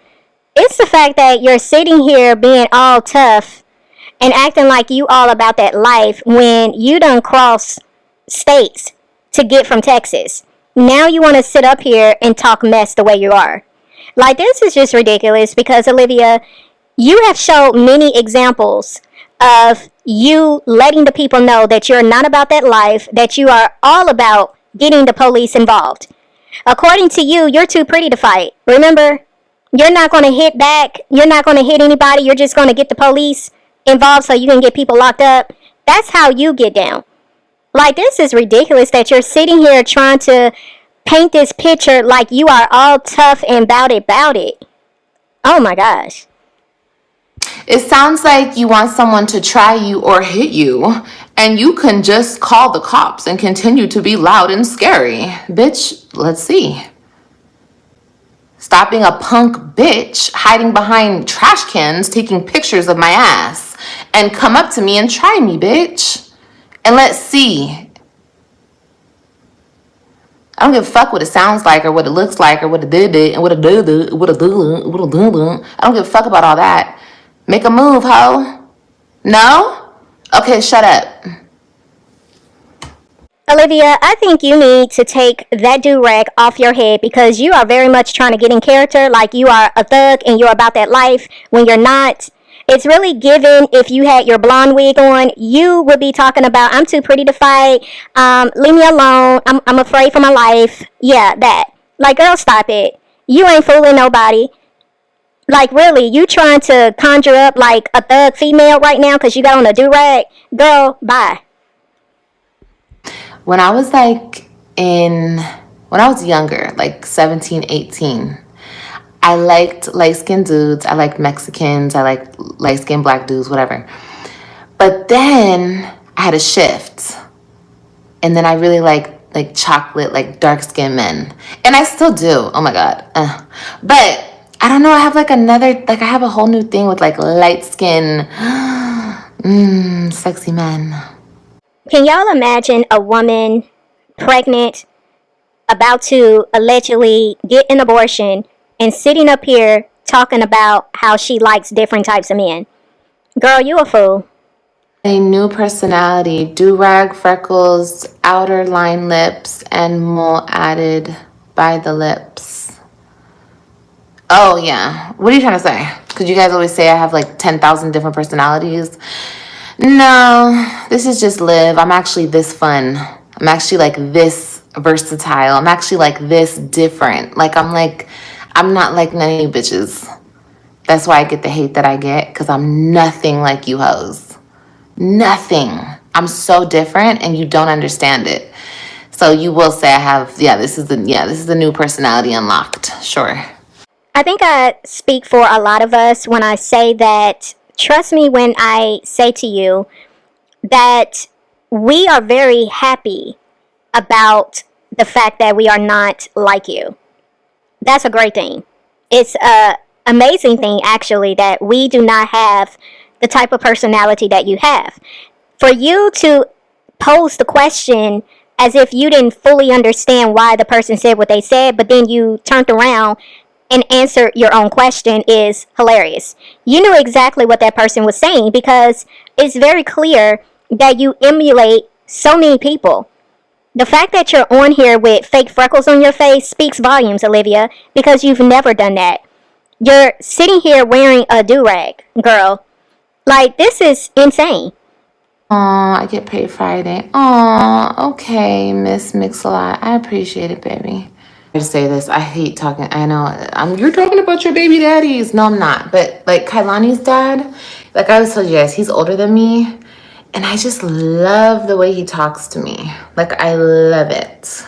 It's the fact that you're sitting here being all tough and acting like you all about that life when you done cross states to get from Texas. Now you want to sit up here and talk mess the way you are. Like, this is just ridiculous because, Olivia, you have showed many examples of you letting the people know that you're not about that life, that you are all about getting the police involved. According to you, you're too pretty to fight. Remember, you're not going to hit back. You're not going to hit anybody. You're just going to get the police involved so you can get people locked up. That's how you get down. Like, this is ridiculous that you're sitting here trying to paint this picture like you are all tough and bout it. Oh my gosh. It sounds like you want someone to try you or hit you, and you can just call the cops and continue to be loud and scary. Bitch, let's see. Stop being a punk bitch, hiding behind trash cans, taking pictures of my ass, and come up to me and try me, bitch. And let's see. I don't give a fuck what it sounds like or what it looks like or what it did and what it do. I don't give a fuck about all that. Make a move, ho. No? Okay, shut up. Olivia, I think you need to take that do-rag off your head because you are very much trying to get in character like you are a thug and you're about that life when you're not. It's really given if you had your blonde wig on, you would be talking about, I'm too pretty to fight, leave me alone, I'm afraid for my life. Yeah, that. Like, girl, stop it. You ain't fooling nobody. Like, really, you trying to conjure up like a thug female right now because you got on a do-rag? Girl, bye. When I was when I was younger, like 17, 18, I liked light-skinned dudes. I liked Mexicans. I liked light-skinned black dudes, whatever. But then I had a shift. And then I really like chocolate, like dark-skinned men. And I still do. Oh my God. But I don't know. I have like I have a whole new thing with like light-skinned, sexy men. Can y'all imagine a woman pregnant, about to allegedly get an abortion, and sitting up here talking about how she likes different types of men? Girl, you a fool. A new personality, do-rag, freckles, outer line lips, and mole added by the lips. Oh, yeah. What are you trying to say? Because you guys always say I have like 10,000 different personalities. No, this is just Liv. I'm actually this fun. I'm actually like this versatile. I'm actually like this different. I'm not like none of you bitches. That's why I get the hate that I get, because I'm nothing like you hoes. Nothing. I'm so different and you don't understand it. So you will say I have, this is the new personality unlocked. Sure. I think I speak for a lot of us when I say that, trust me when I say to you that we are very happy about the fact that we are not like you. That's a great thing. It's a amazing thing, actually, that we do not have the type of personality that you have. For you to pose the question as if you didn't fully understand why the person said what they said, but then you turned around and answered your own question is hilarious. You knew exactly what that person was saying because it's very clear that you emulate so many people. The fact that you're on here with fake freckles on your face speaks volumes, Olivia, because you've never done that. You're sitting here wearing a do-rag, girl. Like, this is insane. Aw, I get paid Friday. Aw, okay, Miss Mix-a-Lot. I appreciate it, baby. I say this, I hate talking. I know, you're talking about your baby daddies. No, I'm not. But, like, Kailani's dad, like I always told you guys, he's older than me. And I just love the way he talks to me. Like, I love it.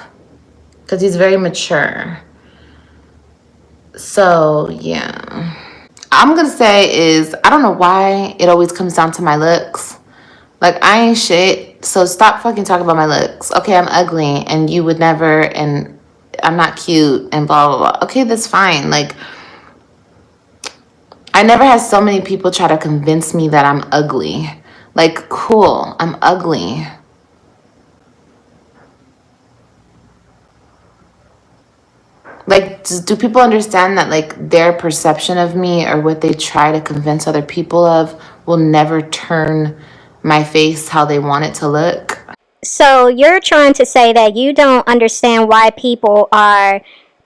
Because he's very mature. So, yeah. I'm going to say is, I don't know why it always comes down to my looks. Like, I ain't shit. So stop fucking talking about my looks. Okay, I'm ugly and you would never, and I'm not cute and blah, blah, blah. Okay, that's fine. Like, I never had so many people try to convince me that I'm ugly. Like, cool, I'm ugly. Like, do people understand that, like, their perception of me or what they try to convince other people of will never turn my face how they want it to look? So you're trying to say that you don't understand why people are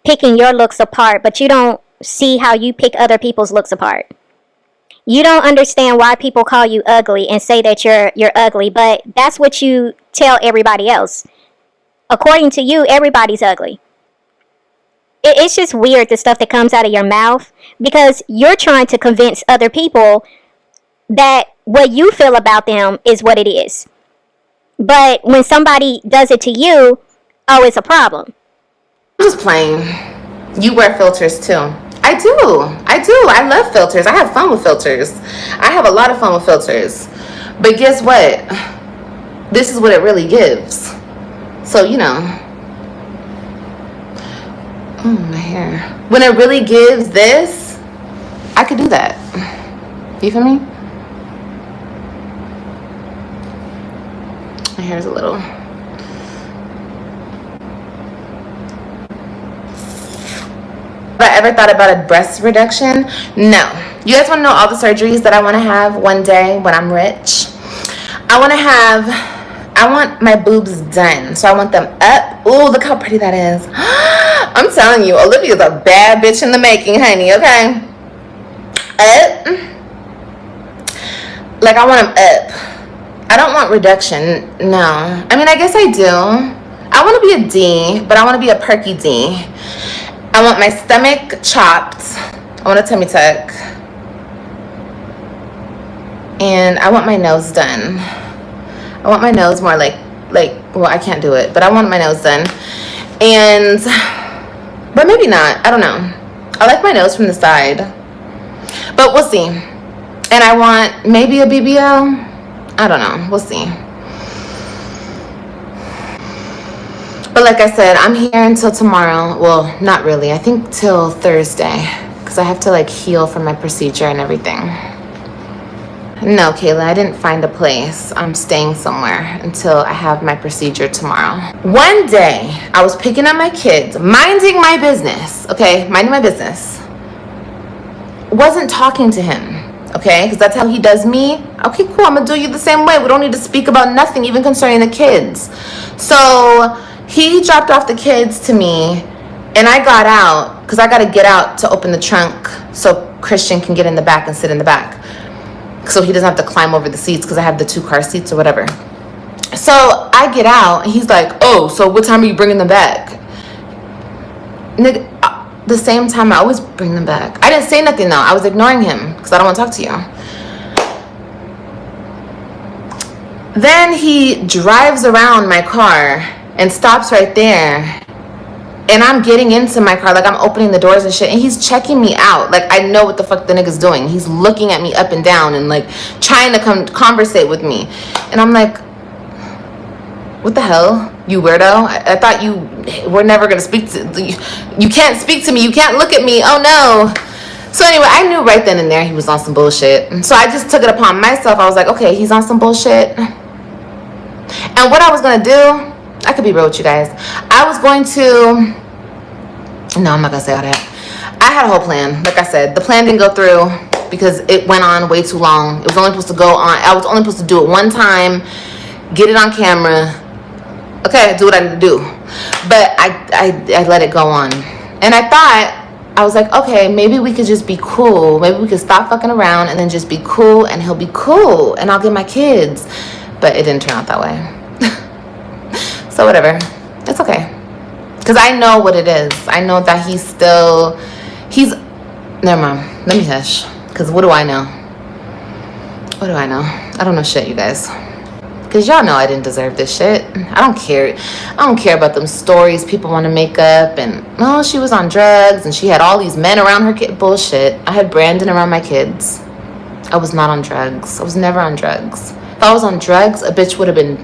picking your looks apart, but you don't see how you pick other people's looks apart. You don't understand why people call you ugly and say that you're ugly, but that's what you tell everybody else. According to you, everybody's ugly. It's just weird, the stuff that comes out of your mouth, because you're trying to convince other people that what you feel about them is what it is. But when somebody does it to you, oh, it's a problem. I'm just playing. You wear filters too. I do. I love filters. I have fun with filters. I have a lot of fun with filters. But guess what? This is what it really gives. So, you know. Oh, my hair. When it really gives this, I could do that. You feel me? My hair's a little... Have I ever thought about a breast reduction? No. You guys want to know all the surgeries that I want to have one day when I'm rich? I want my boobs done. So I want them up. Ooh, look how pretty that is. I'm telling you, Olivia's a bad bitch in the making, honey, okay? Up. Like, I want them up. I don't want reduction, no. I mean, I guess I do. I want to be a D, but I want to be a perky D. I want my stomach chopped. I want a tummy tuck. And I want my nose done. I want my nose more like, well, I can't do it, but I want my nose done. But maybe not. I don't know. I like my nose from the side. But we'll see. And I want maybe a BBL. I don't know. We'll see. But like I said, I'm here until tomorrow. Well, not really. I think till Thursday. Because I have to like heal from my procedure and everything. No, Kayla, I didn't find a place. I'm staying somewhere until I have my procedure tomorrow. One day, I was picking up my kids, minding my business, okay? Minding my business. Wasn't talking to him, okay? Because that's how he does me. Okay, cool, I'm gonna do you the same way. We don't need to speak about nothing, even concerning the kids. So, he dropped off the kids to me, and I got out, because I gotta get out to open the trunk so Christian can get in the back and sit in the back. So he doesn't have to climb over the seats because I have the 2 car seats or whatever. So I get out and he's like, oh, so what time are you bringing them back? Nigga, the same time I always bring them back. I didn't say nothing though. I was ignoring him because I don't want to talk to you. Then he drives around my car and stops right there. And I'm getting into my car, like I'm opening the doors and shit, and he's checking me out. Like I know what the fuck the nigga's doing. He's looking at me up and down and like trying to conversate with me. And I'm like, what the hell, you weirdo? I thought you were never gonna speak to, you can't speak to me, you can't look at me, oh no. So anyway, I knew right then and there he was on some bullshit. So I just took it upon myself. I was like, okay, he's on some bullshit. And what I was gonna do, I could be real with you guys. I was going to, no, I'm not gonna say all that. I had a whole plan. Like I said, the plan didn't go through because it went on way too long. It was only supposed to go on, I was only supposed to do it one time, get it on camera. Okay, do what I need to do. But I let it go on. And I thought, I was like, okay, maybe we could just be cool. Maybe we could stop fucking around and then just be cool and he'll be cool and I'll get my kids. But it didn't turn out that way. So whatever, it's okay. Because I know what it is. I know that never mind, let me hush. Because what do I know? What do I know? I don't know shit, you guys. Because y'all know I didn't deserve this shit. I don't care about them stories people want to make up. And, oh, she was on drugs and she had all these men around her kid. Bullshit. I had Brandon around my kids. I was not on drugs. I was never on drugs. If I was on drugs, a bitch would have been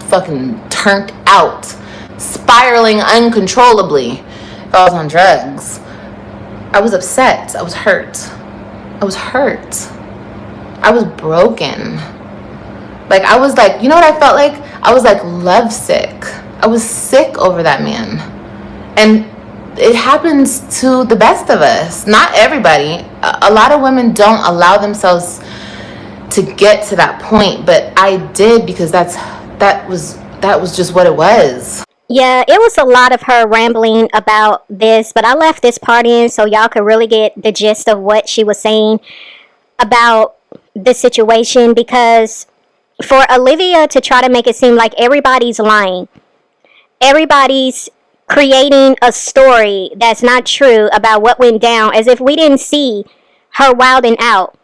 fucking turned out, spiraling uncontrollably. If I was on drugs, I was upset. I was hurt. I was broken. Like I was like, you know what I felt like? I was like lovesick. I was sick over that man. And it happens to the best of us. Not everybody. A lot of women don't allow themselves to get to that point, but I did because that was just what it was. Yeah, it was a lot of her rambling about this, but I left this part in so y'all could really get the gist of what she was saying about the situation, because for Olivia to try to make it seem like everybody's lying, everybody's creating a story that's not true about what went down, as if we didn't see her wilding out.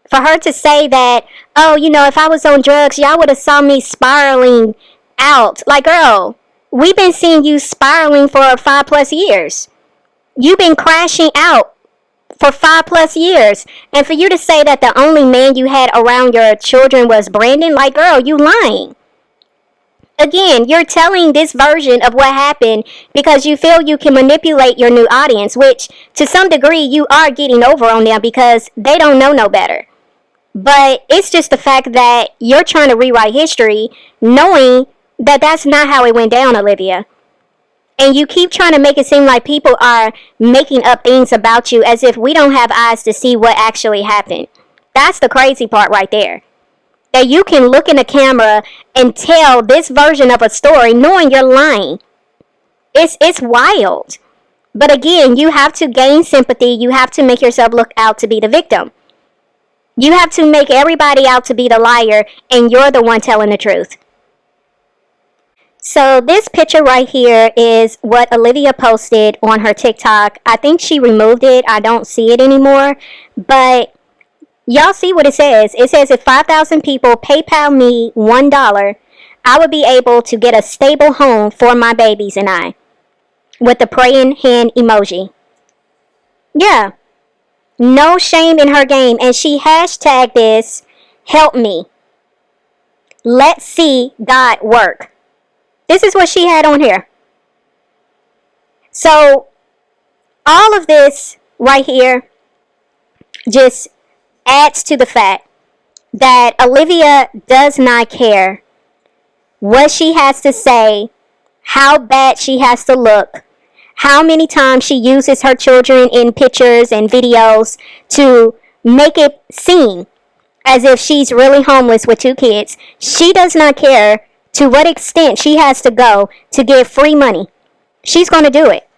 For her to say that, oh, you know, if I was on drugs, y'all would have saw me spiraling out. Like, girl, we've been seeing you spiraling for 5+ years. You've been crashing out for 5+ years. And for you to say that the only man you had around your children was Brandon, like, girl, you lying. Again, you're telling this version of what happened because you feel you can manipulate your new audience, which to some degree you are getting over on them because they don't know no better. But it's just the fact that you're trying to rewrite history knowing that that's not how it went down, Olivia. And you keep trying to make it seem like people are making up things about you as if we don't have eyes to see what actually happened. That's the crazy part right there. that you can look in the camera and tell this version of a story knowing you're lying. It's wild. But again, you have to gain sympathy. You have to make yourself look out to be the victim. You have to make everybody out to be the liar, and you're the one telling the truth. So this picture right here is what Olivia posted on her TikTok. I think she removed it. I don't see it anymore. But y'all see what it says. It says if 5,000 people PayPal me $1, I would be able to get a stable home for my babies and I. With the praying hand emoji. Yeah. No shame in her game. And she hashtagged this, help me. Let's see God work. This is what she had on here. So, all of this right here just adds to the fact that Olivia does not care what she has to say, how bad she has to look, how many times she uses her children in pictures and videos to make it seem as if she's really homeless with 2 kids. She does not care to what extent she has to go to get free money. She's going to do it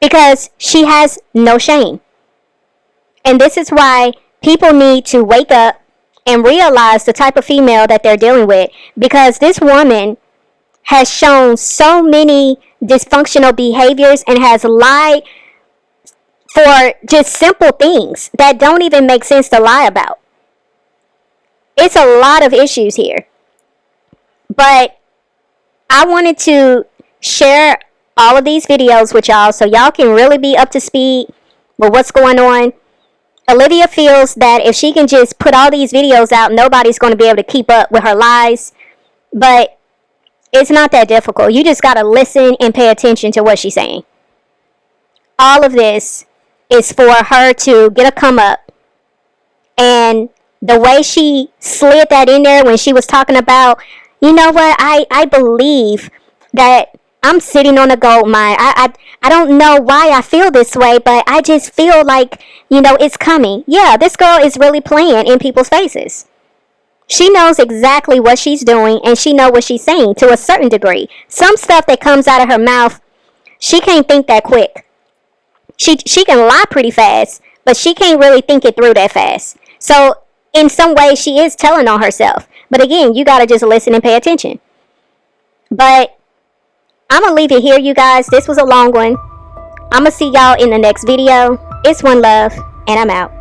because she has no shame. And this is why people need to wake up and realize the type of female that they're dealing with, because this woman has shown so many dysfunctional behaviors and has lied for just simple things that don't even make sense to lie about. It's a lot of issues here. But I wanted to share all of these videos with y'all so y'all can really be up to speed with what's going on. Olivia feels that if she can just put all these videos out, nobody's going to be able to keep up with her lies. But it's not that difficult. You just got to listen and pay attention to what she's saying. All of this is for her to get a come up. And the way she slid that in there when she was talking about, you know what, I believe that I'm sitting on a gold mine. I don't know why I feel this way, but I just feel like, it's coming. Yeah, this girl is really playing in people's faces. She knows exactly what she's doing, and she knows what she's saying to a certain degree. Some stuff that comes out of her mouth, she can't think that quick. She can lie pretty fast, but she can't really think it through that fast. So in some way, she is telling on herself. But again, you got to just listen and pay attention. But I'm going to leave it here, you guys. This was a long one. I'm going to see y'all in the next video. It's OneLove, and I'm out.